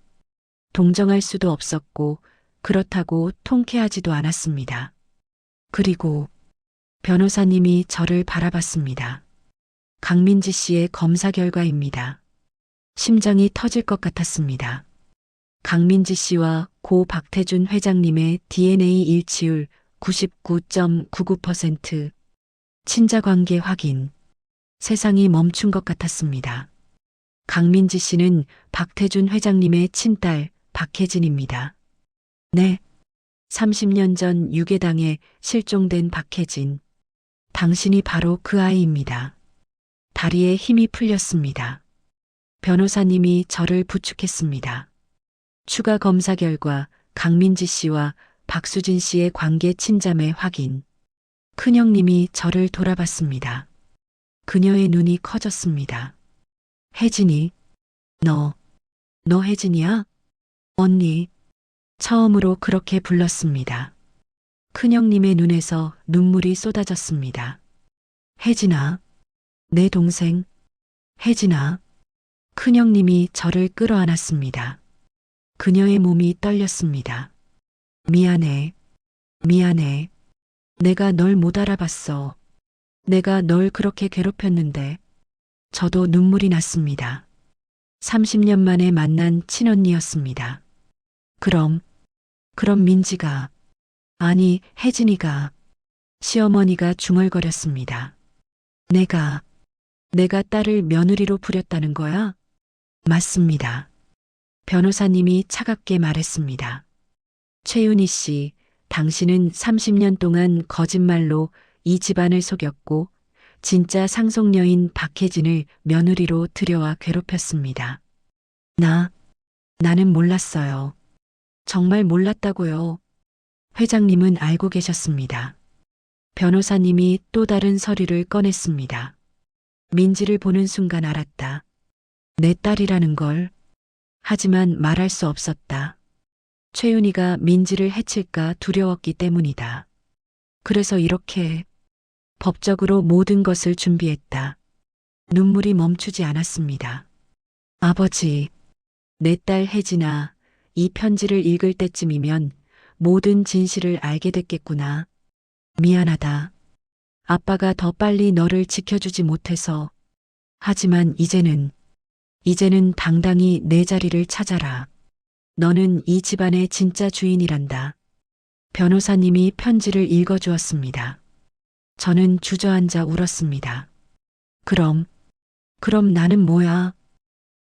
동정할 수도 없었고 그렇다고 통쾌하지도 않았습니다. 그리고 변호사님이 저를 바라봤습니다. 강민지 씨의 검사 결과입니다. 심장이 터질 것 같았습니다. 강민지 씨와 고 박태준 회장님의 DNA 일치율 99.99%. 친자 관계 확인. 세상이 멈춘 것 같았습니다. 강민지 씨는 박태준 회장님의 친딸 박혜진입니다. 네. 30년 전 유괴당해 실종된 박혜진. 당신이 바로 그 아이입니다. 다리에 힘이 풀렸습니다. 변호사님이 저를 부축했습니다. 추가 검사 결과 강민지 씨와 박수진 씨의 관계 친자매 확인. 큰형님이 저를 돌아봤습니다. 그녀의 눈이 커졌습니다. 혜진이, 너 혜진이야? 언니, 처음으로 그렇게 불렀습니다. 큰형님의 눈에서 눈물이 쏟아졌습니다. 혜진아, 내 동생, 혜진아. 큰형님이 저를 끌어안았습니다. 그녀의 몸이 떨렸습니다. 미안해, 미안해. 내가 널 못 알아봤어. 내가 널 그렇게 괴롭혔는데. 저도 눈물이 났습니다. 30년 만에 만난 친언니였습니다. 그럼 민지가, 아니, 혜진이가, 시어머니가 중얼거렸습니다. 내가 딸을 며느리로 부렸다는 거야? 맞습니다. 변호사님이 차갑게 말했습니다. 최윤희 씨, 당신은 30년 동안 거짓말로 이 집안을 속였고 진짜 상속녀인 박혜진을 며느리로 들여와 괴롭혔습니다. 나는 몰랐어요. 정말 몰랐다고요. 회장님은 알고 계셨습니다. 변호사님이 또 다른 서류를 꺼냈습니다. 민지를 보는 순간 알았다. 내 딸이라는 걸. 하지만 말할 수 없었다. 최윤희가 민지를 해칠까 두려웠기 때문이다. 그래서 이렇게 법적으로 모든 것을 준비했다. 눈물이 멈추지 않았습니다. 아버지, 내 딸 혜진아, 이 편지를 읽을 때쯤이면 모든 진실을 알게 됐겠구나. 미안하다. 아빠가 더 빨리 너를 지켜주지 못해서. 하지만 이제는 당당히 내 자리를 찾아라. 너는 이 집안의 진짜 주인이란다. 변호사님이 편지를 읽어주었습니다. 저는 주저앉아 울었습니다. 그럼 나는 뭐야?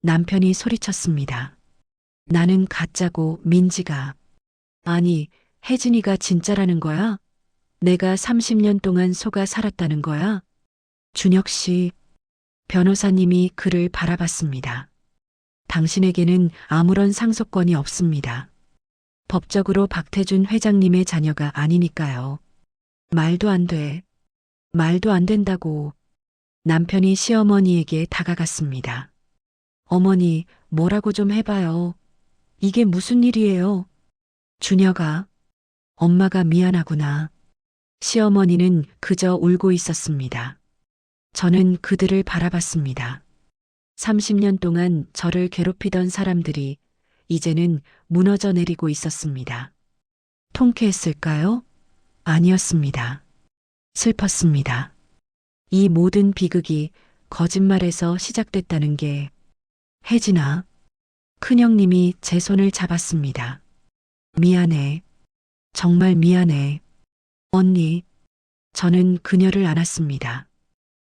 남편이 소리쳤습니다. 나는 가짜고 민지가, 아니, 혜진이가 진짜라는 거야? 내가 30년 동안 속아 살았다는 거야? 준혁 씨, 변호사님이 그를 바라봤습니다. 당신에게는 아무런 상속권이 없습니다. 법적으로 박태준 회장님의 자녀가 아니니까요. 말도 안 돼. 말도 안 된다고. 남편이 시어머니에게 다가갔습니다. 어머니, 뭐라고 좀 해봐요. 이게 무슨 일이에요? 준혁아, 엄마가 미안하구나. 시어머니는 그저 울고 있었습니다. 저는 그들을 바라봤습니다. 30년 동안 저를 괴롭히던 사람들이 이제는 무너져 내리고 있었습니다. 통쾌했을까요? 아니었습니다. 슬펐습니다. 이 모든 비극이 거짓말에서 시작됐다는 게. 혜진아, 큰형님이 제 손을 잡았습니다. 미안해. 정말 미안해. 언니, 저는 그녀를 안았습니다.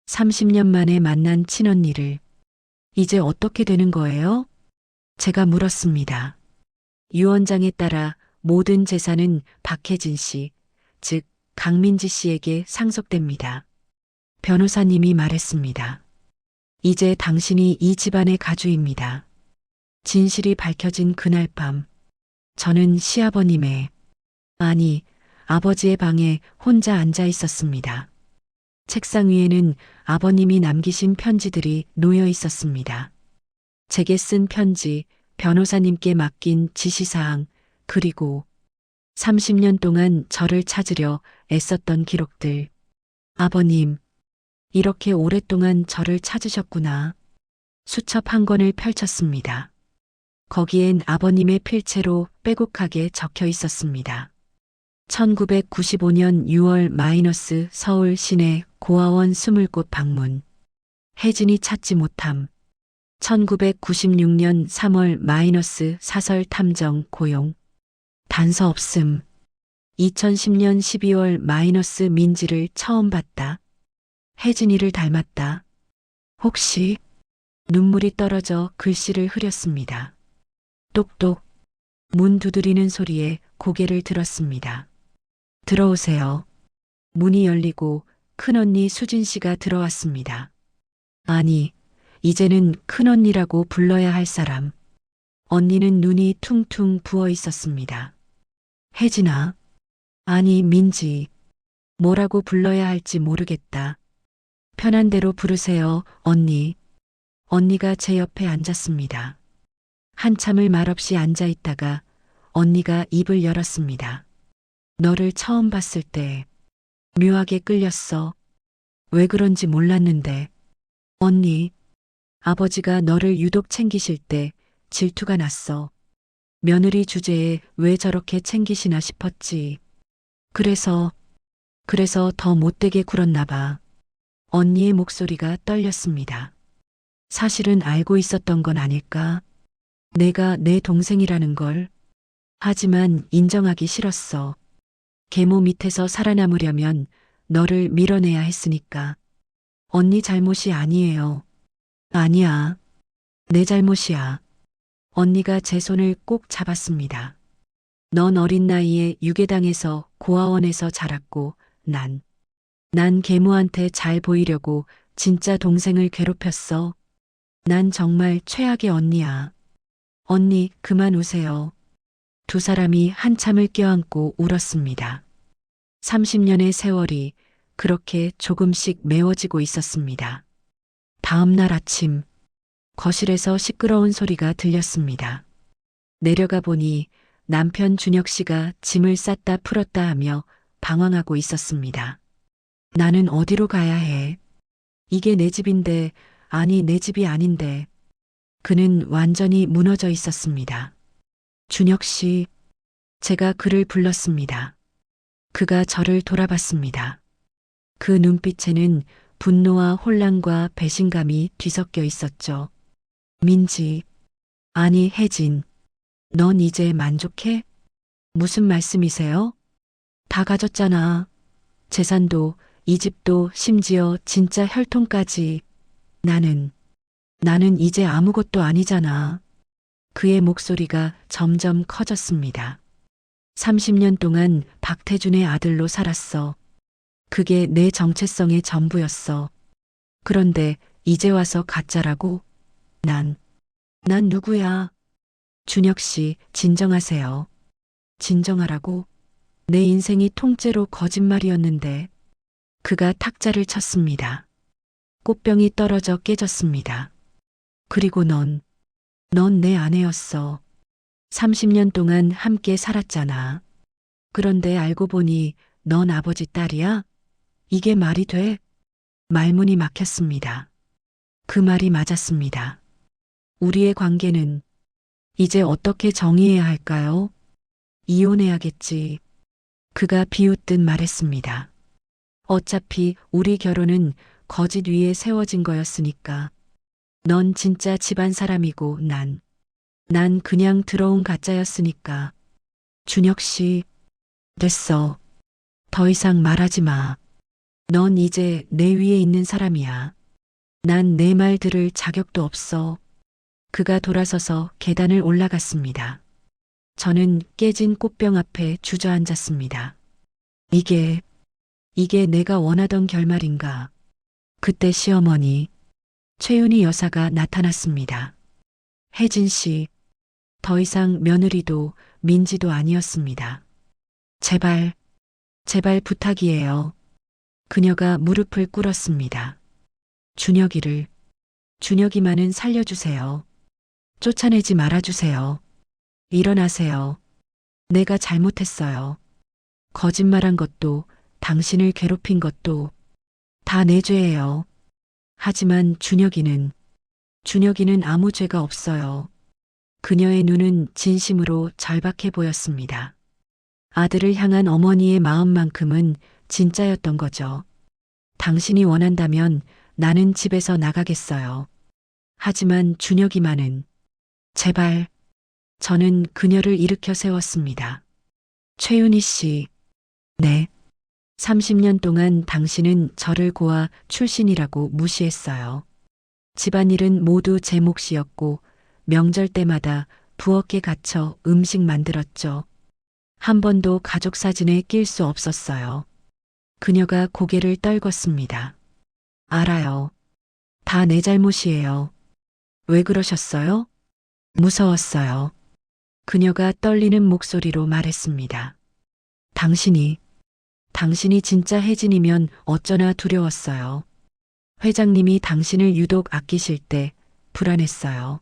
30년 만에 만난 친언니를. 이제 어떻게 되는 거예요? 제가 물었습니다. 유언장에 따라 모든 재산은 박혜진 씨, 즉 강민지 씨에게 상속됩니다. 변호사님이 말했습니다. 이제 당신이 이 집안의 가주입니다. 진실이 밝혀진 그날 밤, 저는 시아버님의, 아니, 아버지의 방에 혼자 앉아 있었습니다. 책상 위에는 아버님이 남기신 편지들이 놓여 있었습니다. 제게 쓴 편지, 변호사님께 맡긴 지시사항, 그리고 30년 동안 저를 찾으려 애썼던 기록들. 아버님, 이렇게 오랫동안 저를 찾으셨구나. 수첩 한 권을 펼쳤습니다. 거기엔 아버님의 필체로 빼곡하게 적혀 있었습니다. 1995년 6월 마이너스 서울 시내 고아원 20곳 방문. 혜진이 찾지 못함. 1996년 3월 마이너스 사설 탐정 고용. 단서 없음. 2010년 12월 마이너스 민지를 처음 봤다. 혜진이를 닮았다. 혹시. 눈물이 떨어져 글씨를 흐렸습니다. 똑똑. 문 두드리는 소리에 고개를 들었습니다. 들어오세요. 문이 열리고 큰언니 수진 씨가 들어왔습니다. 아니, 이제는 큰언니라고 불러야 할 사람. 언니는 눈이 퉁퉁 부어 있었습니다. 혜진아. 아니, 민지. 뭐라고 불러야 할지 모르겠다. 편한 대로 부르세요, 언니. 언니가 제 옆에 앉았습니다. 한참을 말없이 앉아 있다가 언니가 입을 열었습니다. 너를 처음 봤을 때 묘하게 끌렸어. 왜 그런지 몰랐는데. 언니, 아버지가 너를 유독 챙기실 때 질투가 났어. 며느리 주제에 왜 저렇게 챙기시나 싶었지. 그래서 더 못되게 굴었나 봐. 언니의 목소리가 떨렸습니다. 사실은 알고 있었던 건 아닐까? 내가 내 동생이라는 걸. 하지만 인정하기 싫었어. 계모 밑에서 살아남으려면 너를 밀어내야 했으니까. 언니 잘못이 아니에요. 아니야. 내 잘못이야. 언니가 제 손을 꼭 잡았습니다. 넌 어린 나이에 유괴당해서 고아원에서 자랐고 난 계모한테 잘 보이려고 진짜 동생을 괴롭혔어. 난 정말 최악의 언니야. 언니, 그만 우세요. 두 사람이 한참을 껴안고 울었습니다. 30년의 세월이 그렇게 조금씩 메워지고 있었습니다. 다음 날 아침, 거실에서 시끄러운 소리가 들렸습니다. 내려가 보니 남편 준혁 씨가 짐을 쌌다 풀었다 하며 방황하고 있었습니다. 나는 어디로 가야 해? 이게 내 집인데, 아니 내 집이 아닌데. 그는 완전히 무너져 있었습니다. 준혁 씨, 제가 그를 불렀습니다. 그가 저를 돌아봤습니다. 그 눈빛에는 분노와 혼란과 배신감이 뒤섞여 있었죠. 민지, 아니 혜진, 넌 이제 만족해? 무슨 말씀이세요? 다 가졌잖아. 재산도, 이 집도, 심지어 진짜 혈통까지. 나는 이제 아무것도 아니잖아. 그의 목소리가 점점 커졌습니다. 30년 동안 박태준의 아들로 살았어. 그게 내 정체성의 전부였어. 그런데 이제 와서 가짜라고? 난 누구야? 준혁 씨, 진정하세요. 진정하라고? 내 인생이 통째로 거짓말이었는데. 그가 탁자를 쳤습니다. 꽃병이 떨어져 깨졌습니다. 그리고 넌 내 아내였어. 30년 동안 함께 살았잖아. 그런데 알고 보니 넌 아버지 딸이야? 이게 말이 돼? 말문이 막혔습니다. 그 말이 맞았습니다. 우리의 관계는 이제 어떻게 정의해야 할까요? 이혼해야겠지. 그가 비웃듯 말했습니다. 어차피 우리 결혼은 거짓 위에 세워진 거였으니까. 넌 진짜 집안 사람이고 난 그냥 들어온 가짜였으니까. 준혁 씨, 됐어. 더 이상 말하지 마. 넌 이제 내 위에 있는 사람이야. 난 내 말 들을 자격도 없어. 그가 돌아서서 계단을 올라갔습니다. 저는 깨진 꽃병 앞에 주저앉았습니다. 이게 내가 원하던 결말인가. 그때 시어머니, 최윤희 여사가 나타났습니다. 혜진 씨, 더 이상 며느리도 민지도 아니었습니다. 제발 부탁이에요. 그녀가 무릎을 꿇었습니다. 준혁이만은 살려주세요. 쫓아내지 말아주세요. 일어나세요. 내가 잘못했어요. 거짓말한 것도 당신을 괴롭힌 것도 다 내 죄예요. 하지만 준혁이는 아무 죄가 없어요. 그녀의 눈은 진심으로 절박해 보였습니다. 아들을 향한 어머니의 마음만큼은 진짜였던 거죠. 당신이 원한다면 나는 집에서 나가겠어요. 하지만 준혁이만은 제발. 저는 그녀를 일으켜 세웠습니다. 최윤희 씨, 네. 30년 동안 당신은 저를 고아 출신이라고 무시했어요. 집안일은 모두 제 몫이었고 명절 때마다 부엌에 갇혀 음식 만들었죠. 한 번도 가족 사진에 낄 수 없었어요. 그녀가 고개를 떨궜습니다. 알아요. 다 내 잘못이에요. 왜 그러셨어요? 무서웠어요. 그녀가 떨리는 목소리로 말했습니다. 당신이 진짜 혜진이면 어쩌나 두려웠어요. 회장님이 당신을 유독 아끼실 때 불안했어요.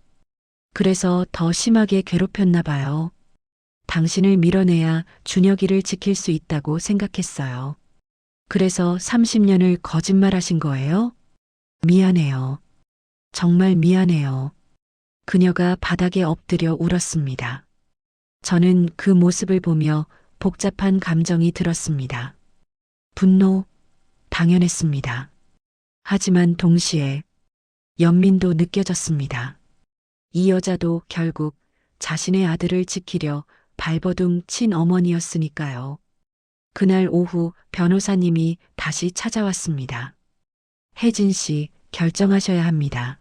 그래서 더 심하게 괴롭혔나 봐요. 당신을 밀어내야 준혁이를 지킬 수 있다고 생각했어요. 그래서 30년을 거짓말하신 거예요? 미안해요. 정말 미안해요. 그녀가 바닥에 엎드려 울었습니다. 저는 그 모습을 보며 복잡한 감정이 들었습니다. 분노, 당연했습니다. 하지만 동시에 연민도 느껴졌습니다. 이 여자도 결국 자신의 아들을 지키려 발버둥 친 어머니였으니까요. 그날 오후 변호사님이 다시 찾아왔습니다. 혜진 씨, 결정하셔야 합니다.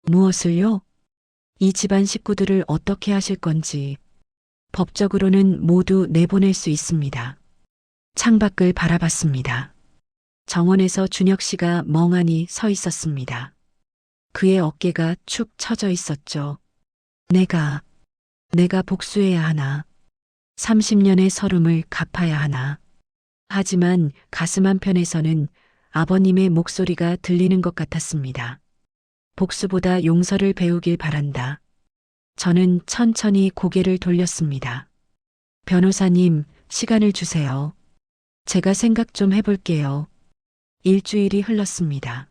무엇을요? 이 집안 식구들을 어떻게 하실 건지. 법적으로는 모두 내보낼 수 있습니다. 창밖을 바라봤습니다. 정원에서 준혁 씨가 멍하니 서 있었습니다. 그의 어깨가 축 처져 있었죠. 내가 복수해야 하나. 30년의 서름을 갚아야 하나. 하지만 가슴 한편에서는 아버님의 목소리가 들리는 것 같았습니다. 복수보다 용서를 배우길 바란다. 저는 천천히 고개를 돌렸습니다. 변호사님, 시간을 주세요. 제가 생각 좀 해볼게요. 일주일이 흘렀습니다.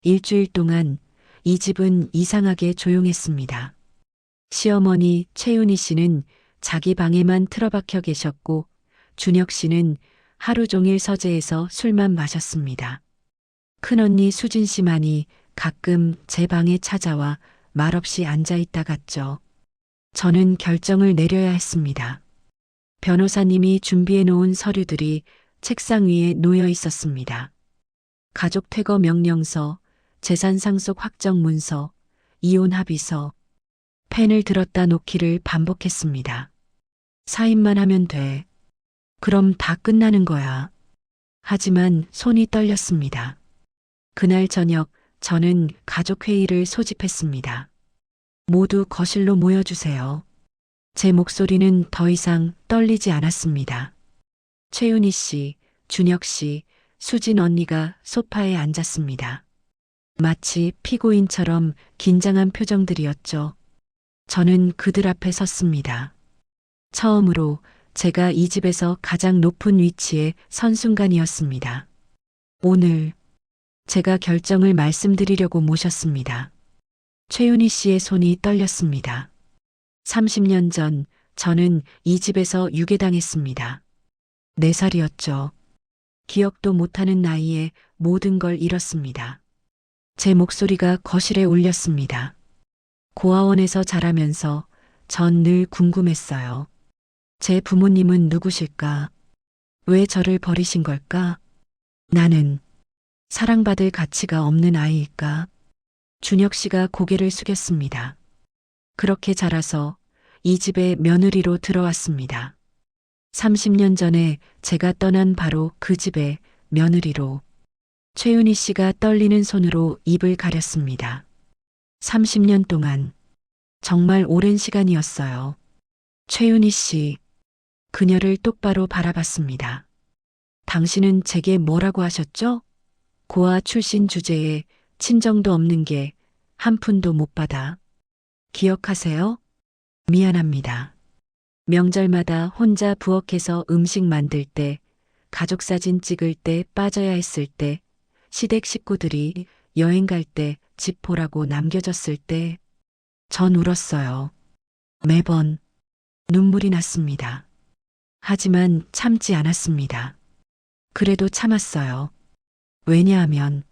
일주일 동안 이 집은 이상하게 조용했습니다. 시어머니 최윤희 씨는 자기 방에만 틀어박혀 계셨고 준혁 씨는 하루 종일 서재에서 술만 마셨습니다. 큰언니 수진 씨만이 가끔 제 방에 찾아와 말없이 앉아 있다 갔죠. 저는 결정을 내려야 했습니다. 변호사님이 준비해 놓은 서류들이 책상 위에 놓여 있었습니다. 가족 퇴거 명령서, 재산 상속 확정 문서, 이혼 합의서, 펜을 들었다 놓기를 반복했습니다. 사인만 하면 돼. 그럼 다 끝나는 거야. 하지만 손이 떨렸습니다. 그날 저녁 저는 가족회의를 소집했습니다. 모두 거실로 모여주세요. 제 목소리는 더 이상 떨리지 않았습니다. 최윤희 씨, 준혁 씨, 수진 언니가 소파에 앉았습니다. 마치 피고인처럼 긴장한 표정들이었죠. 저는 그들 앞에 섰습니다. 처음으로 제가 이 집에서 가장 높은 위치에 선 순간이었습니다. 오늘 제가 결정을 말씀드리려고 모셨습니다. 최윤희 씨의 손이 떨렸습니다. 30년 전 저는 이 집에서 유괴당했습니다. 4살이었죠. 기억도 못하는 나이에 모든 걸 잃었습니다. 제 목소리가 거실에 울렸습니다. 고아원에서 자라면서 전 늘 궁금했어요. 제 부모님은 누구실까? 왜 저를 버리신 걸까? 나는 사랑받을 가치가 없는 아이일까? 준혁 씨가 고개를 숙였습니다. 그렇게 자라서 이 집에 며느리로 들어왔습니다. 30년 전에 제가 떠난 바로 그 집에 며느리로. 최윤희 씨가 떨리는 손으로 입을 가렸습니다. 30년 동안 정말 오랜 시간이었어요. 최윤희 씨, 그녀를 똑바로 바라봤습니다. 당신은 제게 뭐라고 하셨죠? 고아 출신 주제에 친정도 없는 게 한 푼도 못 받아. 기억하세요? 미안합니다. 명절마다 혼자 부엌에서 음식 만들 때, 가족 사진 찍을 때 빠져야 했을 때, 시댁 식구들이 여행 갈 때 집 보라고 남겨졌을 때, 전 울었어요. 매번 눈물이 났습니다. 하지만 참지 않았습니다. 그래도 참았어요. 왜냐하면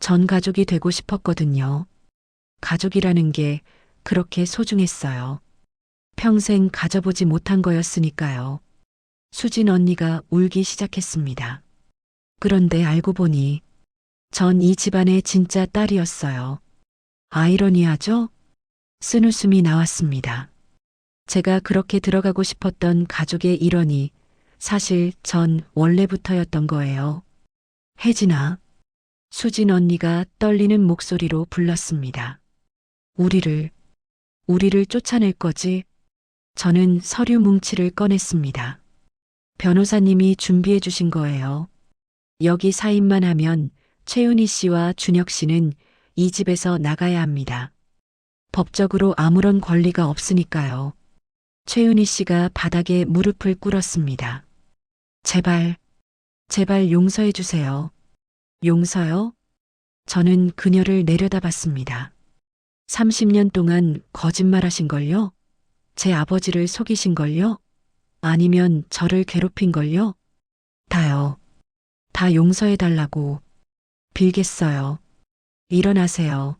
전 가족이 되고 싶었거든요. 가족이라는 게 그렇게 소중했어요. 평생 가져보지 못한 거였으니까요. 수진 언니가 울기 시작했습니다. 그런데 알고 보니 전 이 집안의 진짜 딸이었어요. 아이러니하죠? 쓴웃음이 나왔습니다. 제가 그렇게 들어가고 싶었던 가족의 일원이 사실 전 원래부터였던 거예요. 혜진아, 수진 언니가 떨리는 목소리로 불렀습니다. 우리를 쫓아낼 거지? 저는 서류 뭉치를 꺼냈습니다. 변호사님이 준비해 주신 거예요. 여기 사인만 하면 최윤희 씨와 준혁 씨는 이 집에서 나가야 합니다. 법적으로 아무런 권리가 없으니까요. 최윤희 씨가 바닥에 무릎을 꿇었습니다. 제발, 제발 용서해 주세요. 용서요? 저는 그녀를 내려다봤습니다. 30년 동안 거짓말하신 걸요? 제 아버지를 속이신 걸요? 아니면 저를 괴롭힌 걸요? 다요. 다 용서해 달라고 빌겠어요. 일어나세요.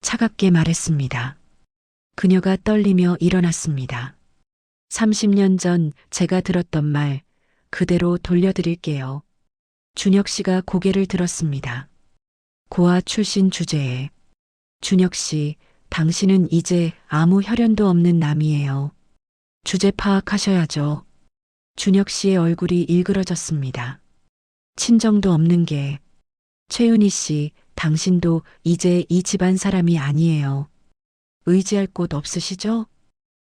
차갑게 말했습니다. 그녀가 떨리며 일어났습니다. 30년 전 제가 들었던 말 그대로 돌려드릴게요. 준혁 씨가 고개를 들었습니다. 고아 출신 주제에 준혁 씨, 당신은 이제 아무 혈연도 없는 남이에요. 주제 파악하셔야죠. 준혁 씨의 얼굴이 일그러졌습니다. 친정도 없는 게 최윤희 씨, 당신도 이제 이 집안 사람이 아니에요. 의지할 곳 없으시죠?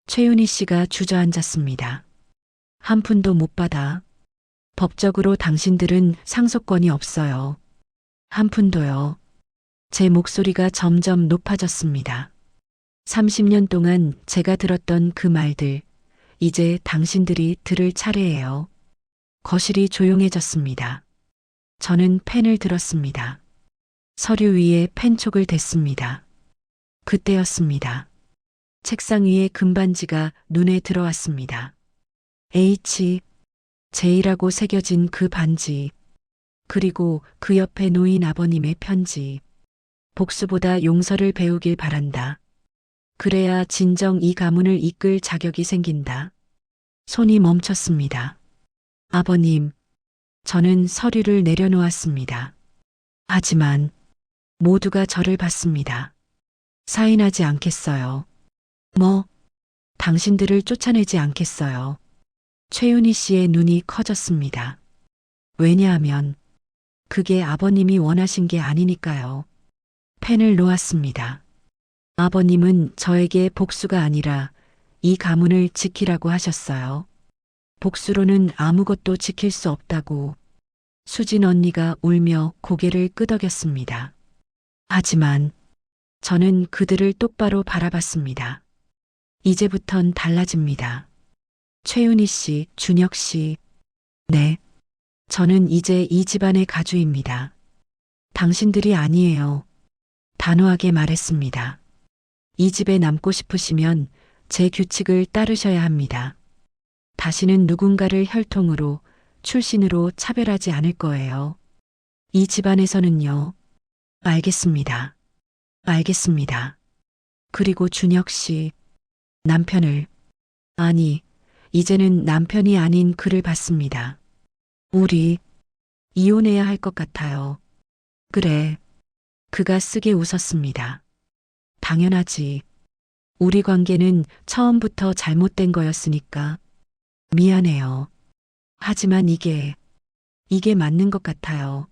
최윤희 씨가 주저앉았습니다. 한 푼도 못 받아. 법적으로 당신들은 상속권이 없어요. 한 푼도요. 제 목소리가 점점 높아졌습니다. 30년 동안 제가 들었던 그 말들, 이제 당신들이 들을 차례예요. 거실이 조용해졌습니다. 저는 펜을 들었습니다. 서류 위에 펜촉을 댔습니다. 그때였습니다. 책상 위에 금반지가 눈에 들어왔습니다. H, J라고 새겨진 그 반지, 그리고 그 옆에 놓인 아버님의 편지. 복수보다 용서를 배우길 바란다. 그래야 진정 이 가문을 이끌 자격이 생긴다. 손이 멈췄습니다. 아버님, 저는 서류를 내려놓았습니다. 하지만 모두가 저를 봤습니다. 사인하지 않겠어요. 뭐, 당신들을 쫓아내지 않겠어요. 최윤희 씨의 눈이 커졌습니다. 왜냐하면 그게 아버님이 원하신 게 아니니까요. 펜을 놓았습니다. 아버님은 저에게 복수가 아니라 이 가문을 지키라고 하셨어요. 복수로는 아무것도 지킬 수 없다고. 수진 언니가 울며 고개를 끄덕였습니다. 하지만 저는 그들을 똑바로 바라봤습니다. 이제부턴 달라집니다. 최윤희 씨, 준혁 씨. 네. 저는 이제 이 집안의 가주입니다. 당신들이 아니에요. 단호하게 말했습니다. 이 집에 남고 싶으시면 제 규칙을 따르셔야 합니다. 다시는 누군가를 혈통으로, 출신으로 차별하지 않을 거예요. 이 집안에서는요. 알겠습니다. 알겠습니다. 그리고 준혁 씨, 남편을, 아니, 이제는 남편이 아닌 그를 봤습니다. 우리 이혼해야 할 것 같아요. 그래. 그가 쓰게 웃었습니다. 당연하지. 우리 관계는 처음부터 잘못된 거였으니까. 미안해요. 하지만 이게 맞는 것 같아요.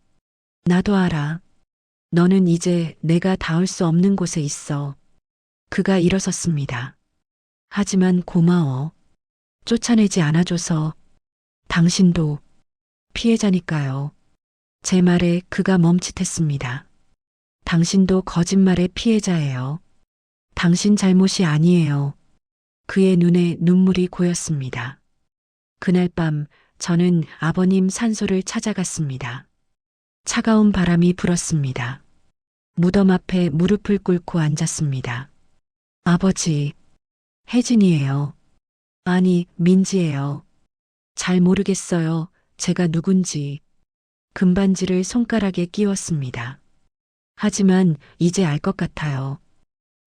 나도 알아. 너는 이제 내가 닿을 수 없는 곳에 있어. 그가 일어섰습니다. 하지만 고마워. 쫓아내지 않아줘서. 당신도 피해자니까요. 제 말에 그가 멈칫했습니다. 당신도 거짓말의 피해자예요. 당신 잘못이 아니에요. 그의 눈에 눈물이 고였습니다. 그날 밤 저는 아버님 산소를 찾아갔습니다. 차가운 바람이 불었습니다. 무덤 앞에 무릎을 꿇고 앉았습니다. 아버지, 혜진이에요. 아니, 민지예요. 잘 모르겠어요. 제가 누군지. 금반지를 손가락에 끼웠습니다. 하지만 이제 알 것 같아요.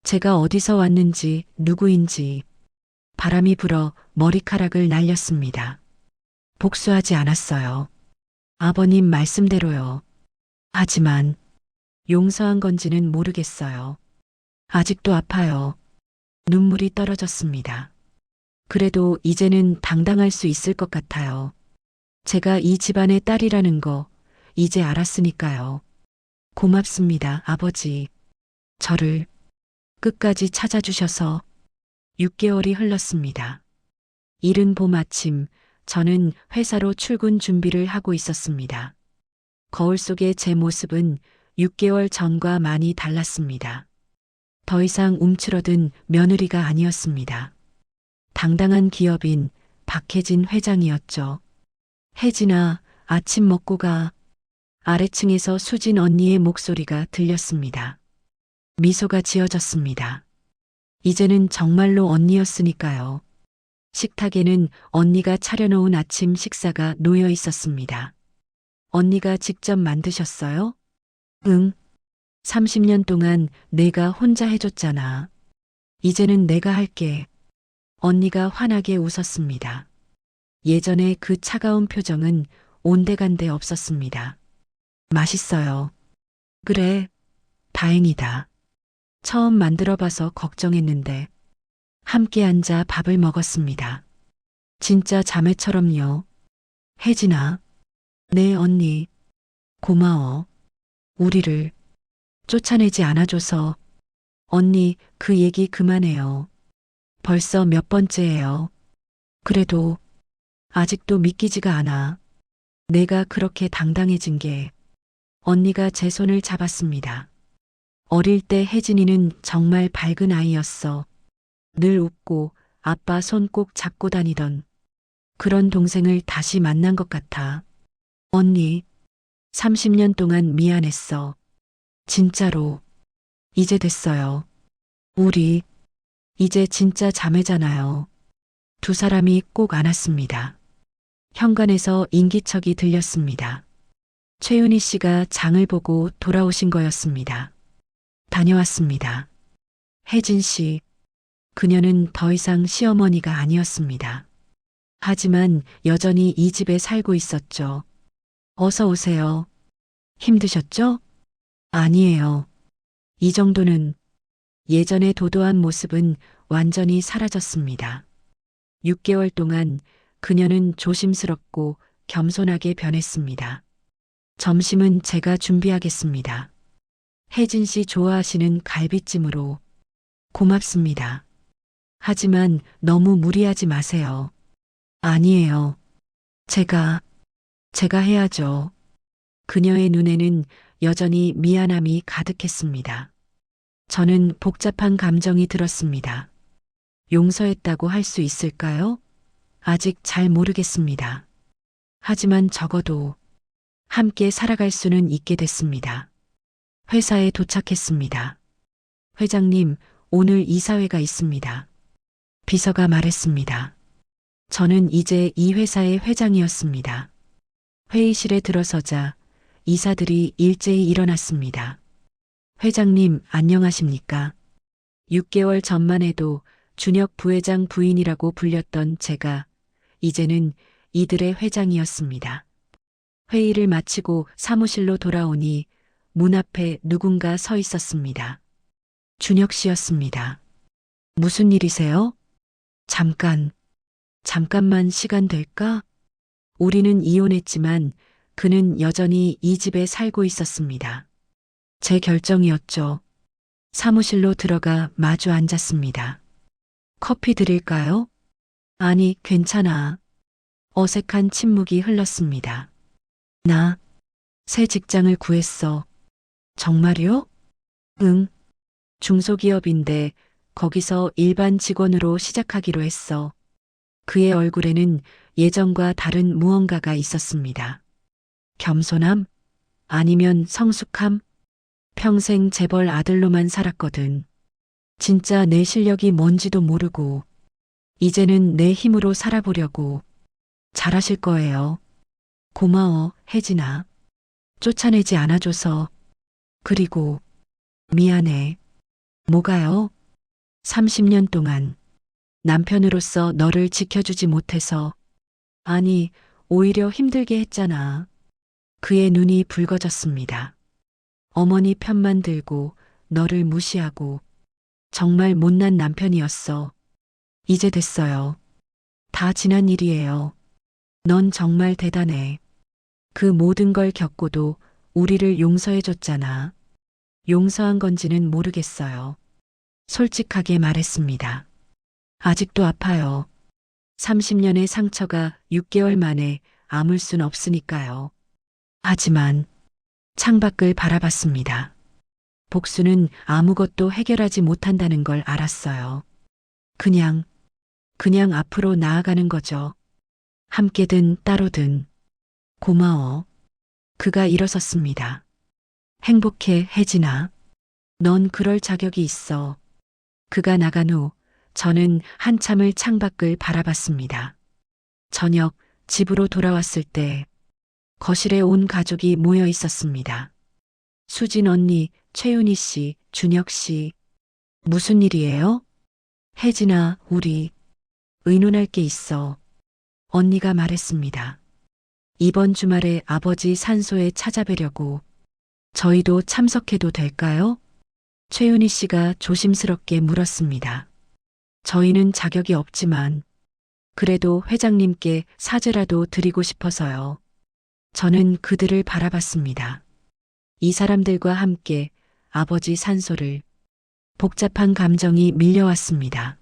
제가 어디서 왔는지, 누구인지. 바람이 불어 머리카락을 날렸습니다. 복수하지 않았어요. 아버님 말씀대로요. 하지만 용서한 건지는 모르겠어요. 아직도 아파요. 눈물이 떨어졌습니다. 그래도 이제는 당당할 수 있을 것 같아요. 제가 이 집안의 딸이라는 거 이제 알았으니까요. 고맙습니다, 아버지. 저를 끝까지 찾아주셔서. 6개월이 흘렀습니다. 이른 봄 아침, 저는 회사로 출근 준비를 하고 있었습니다. 거울 속의 제 모습은 6개월 전과 많이 달랐습니다. 더 이상 움츠러든 며느리가 아니었습니다. 당당한 기업인 박혜진 회장이었죠. 혜진아, 아침 먹고 가. 아래층에서 수진 언니의 목소리가 들렸습니다. 미소가 지어졌습니다. 이제는 정말로 언니였으니까요. 식탁에는 언니가 차려놓은 아침 식사가 놓여 있었습니다. 언니가 직접 만드셨어요? 응. 30년 동안 내가 혼자 해줬잖아. 이제는 내가 할게. 언니가 환하게 웃었습니다. 예전에 그 차가운 표정은 온데간데 없었습니다. 맛있어요. 그래, 다행이다. 처음 만들어봐서 걱정했는데 함께 앉아 밥을 먹었습니다. 진짜 자매처럼요. 혜진아, 네 언니, 고마워. 우리를 쫓아내지 않아줘서. 언니, 그 얘기 그만해요. 벌써 몇 번째예요. 그래도 아직도 믿기지가 않아. 내가 그렇게 당당해진 게. 언니가 제 손을 잡았습니다. 어릴 때 혜진이는 정말 밝은 아이였어. 늘 웃고 아빠 손 꼭 잡고 다니던 그런 동생을 다시 만난 것 같아. 언니, 30년 동안 미안했어. 진짜로. 이제 됐어요. 우리, 이제 진짜 자매잖아요. 두 사람이 꼭 안았습니다. 현관에서 인기척이 들렸습니다. 최윤희 씨가 장을 보고 돌아오신 거였습니다. 다녀왔습니다. 혜진 씨, 그녀는 더 이상 시어머니가 아니었습니다. 하지만 여전히 이 집에 살고 있었죠. 어서 오세요. 힘드셨죠? 아니에요. 이 정도는. 예전의 도도한 모습은 완전히 사라졌습니다. 6개월 동안 그녀는 조심스럽고 겸손하게 변했습니다. 점심은 제가 준비하겠습니다. 혜진 씨 좋아하시는 갈비찜으로. 고맙습니다. 하지만 너무 무리하지 마세요. 아니에요. 제가 해야죠. 그녀의 눈에는 여전히 미안함이 가득했습니다. 저는 복잡한 감정이 들었습니다. 용서했다고 할 수 있을까요? 아직 잘 모르겠습니다. 하지만 적어도 함께 살아갈 수는 있게 됐습니다. 회사에 도착했습니다. 회장님, 오늘 이사회가 있습니다. 비서가 말했습니다. 저는 이제 이 회사의 회장이었습니다. 회의실에 들어서자 이사들이 일제히 일어났습니다. 회장님, 안녕하십니까? 6개월 전만 해도 준혁 부회장 부인이라고 불렸던 제가 이제는 이들의 회장이었습니다. 회의를 마치고 사무실로 돌아오니 문 앞에 누군가 서 있었습니다. 준혁 씨였습니다. 무슨 일이세요? 잠깐만 시간 될까? 우리는 이혼했지만 그는 여전히 이 집에 살고 있었습니다. 제 결정이었죠. 사무실로 들어가 마주 앉았습니다. 커피 드릴까요? 아니, 괜찮아. 어색한 침묵이 흘렀습니다. 나 새 직장을 구했어. 정말요? 응. 중소기업인데 거기서 일반 직원으로 시작하기로 했어. 그의 얼굴에는 예전과 다른 무언가가 있었습니다. 겸손함? 아니면 성숙함? 평생 재벌 아들로만 살았거든. 진짜 내 실력이 뭔지도 모르고 이제는 내 힘으로 살아보려고. 잘하실 거예요. 고마워, 혜진아. 쫓아내지 않아줘서. 그리고 미안해. 뭐가요? 30년 동안 남편으로서 너를 지켜주지 못해서. 아니, 오히려 힘들게 했잖아. 그의 눈이 붉어졌습니다. 어머니 편만 들고 너를 무시하고 정말 못난 남편이었어. 이제 됐어요. 다 지난 일이에요. 넌 정말 대단해. 그 모든 걸 겪고도 우리를 용서해줬잖아. 용서한 건지는 모르겠어요. 솔직하게 말했습니다. 아직도 아파요. 30년의 상처가 6개월 만에 아물 순 없으니까요. 하지만 창밖을 바라봤습니다. 복수는 아무것도 해결하지 못한다는 걸 알았어요. 그냥 그냥 앞으로 나아가는 거죠. 함께든 따로든. 고마워. 그가 일어섰습니다. 행복해, 혜진아. 넌 그럴 자격이 있어. 그가 나간 후 저는 한참을 창밖을 바라봤습니다. 저녁 집으로 돌아왔을 때 거실에 온 가족이 모여 있었습니다. 수진 언니, 최윤희 씨, 준혁 씨. 무슨 일이에요? 혜진아, 우리 의논할 게 있어. 언니가 말했습니다. 이번 주말에 아버지 산소에 찾아뵈려고. 저희도 참석해도 될까요? 최윤희 씨가 조심스럽게 물었습니다. 저희는 자격이 없지만 그래도 회장님께 사죄라도 드리고 싶어서요. 저는 그들을 바라봤습니다. 이 사람들과 함께 아버지 산소를. 복잡한 감정이 밀려왔습니다.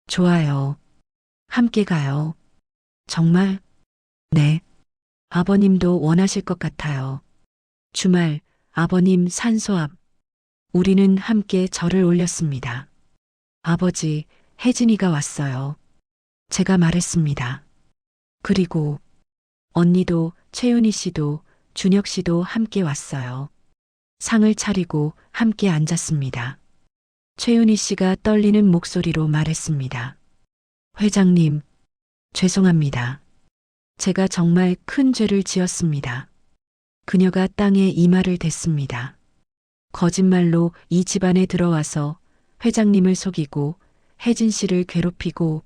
좋아요. 함께 가요. 정말? 네. 아버님도 원하실 것 같아요. 주말 아버님 산소 앞. 우리는 함께 절을 올렸습니다. 아버지, 혜진이가 왔어요. 제가 말했습니다. 그리고 언니도 최윤희 씨도 준혁 씨도 함께 왔어요. 상을 차리고 함께 앉았습니다. 최윤희 씨가 떨리는 목소리로 말했습니다. 회장님, 죄송합니다. 제가 정말 큰 죄를 지었습니다. 그녀가 땅에 이마를 댔습니다. 거짓말로 이 집안에 들어와서 회장님을 속이고 혜진 씨를 괴롭히고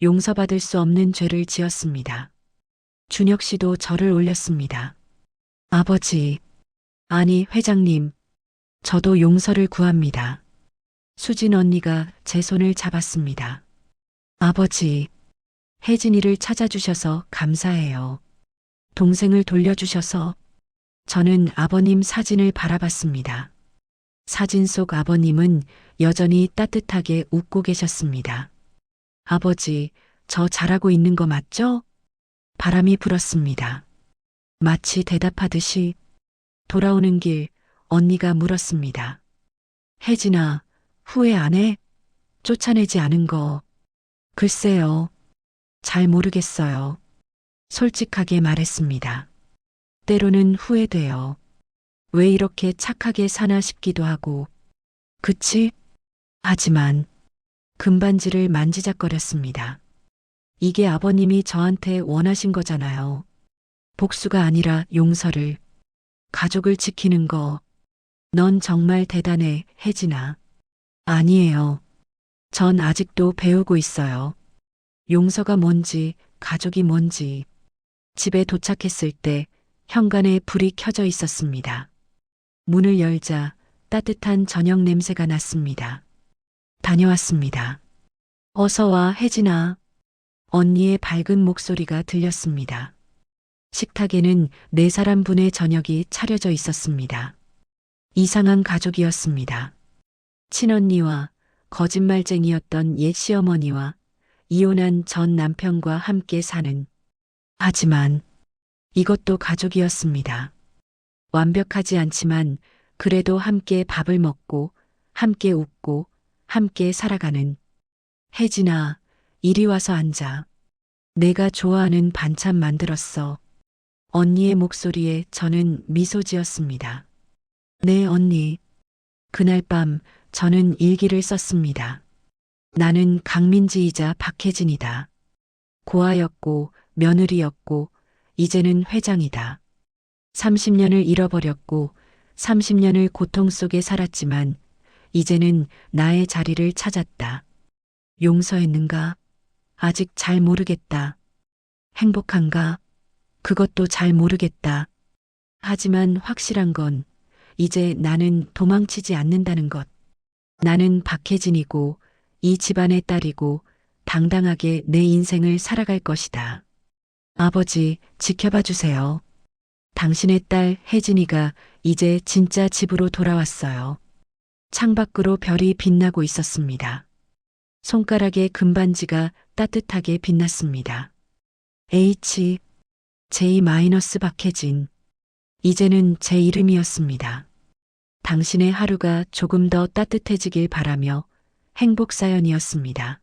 용서받을 수 없는 죄를 지었습니다. 준혁 씨도 절을 올렸습니다. 아버지, 아니 회장님, 저도 용서를 구합니다. 수진 언니가 제 손을 잡았습니다. 아버지, 혜진이를 찾아주셔서 감사해요. 동생을 돌려주셔서. 저는 아버님 사진을 바라봤습니다. 사진 속 아버님은 여전히 따뜻하게 웃고 계셨습니다. 아버지, 저 잘하고 있는 거 맞죠? 바람이 불었습니다. 마치 대답하듯이. 돌아오는 길 언니가 물었습니다. 혜진아, 후회 안 해? 쫓아내지 않은 거. 글쎄요. 잘 모르겠어요. 솔직하게 말했습니다. 때로는 후회돼요. 왜 이렇게 착하게 사나 싶기도 하고. 그치? 하지만 금반지를 만지작거렸습니다. 이게 아버님이 저한테 원하신 거잖아요. 복수가 아니라 용서를. 가족을 지키는 거. 넌 정말 대단해, 혜진아. 아니에요. 전 아직도 배우고 있어요. 용서가 뭔지, 가족이 뭔지. 집에 도착했을 때 현관에 불이 켜져 있었습니다. 문을 열자 따뜻한 저녁 냄새가 났습니다. 다녀왔습니다. 어서 와, 혜진아. 언니의 밝은 목소리가 들렸습니다. 식탁에는 4사람분의 저녁이 차려져 있었습니다. 이상한 가족이었습니다. 친언니와 거짓말쟁이였던 옛 시어머니와 이혼한 전 남편과 함께 사는. 하지만 이것도 가족이었습니다. 완벽하지 않지만 그래도 함께 밥을 먹고 함께 웃고 함께 살아가는. 혜진아, 이리 와서 앉아. 내가 좋아하는 반찬 만들었어. 언니의 목소리에 저는 미소 지었습니다. 네, 언니. 그날 밤 저는 일기를 썼습니다. 나는 강민지이자 박혜진이다. 고아였고 며느리였고 이제는 회장이다. 30년을 잃어버렸고 30년을 고통 속에 살았지만 이제는 나의 자리를 찾았다. 용서했는가? 아직 잘 모르겠다. 행복한가? 그것도 잘 모르겠다. 하지만 확실한 건 이제 나는 도망치지 않는다는 것. 나는 박혜진이고 이 집안의 딸이고 당당하게 내 인생을 살아갈 것이다. 아버지, 지켜봐 주세요. 당신의 딸 혜진이가 이제 진짜 집으로 돌아왔어요. 창밖으로 별이 빛나고 있었습니다. 손가락에 금반지가 따뜻하게 빛났습니다. H, J- 박혜진. 이제는 제 이름이었습니다. 당신의 하루가 조금 더 따뜻해지길 바라며 행복 사연이었습니다.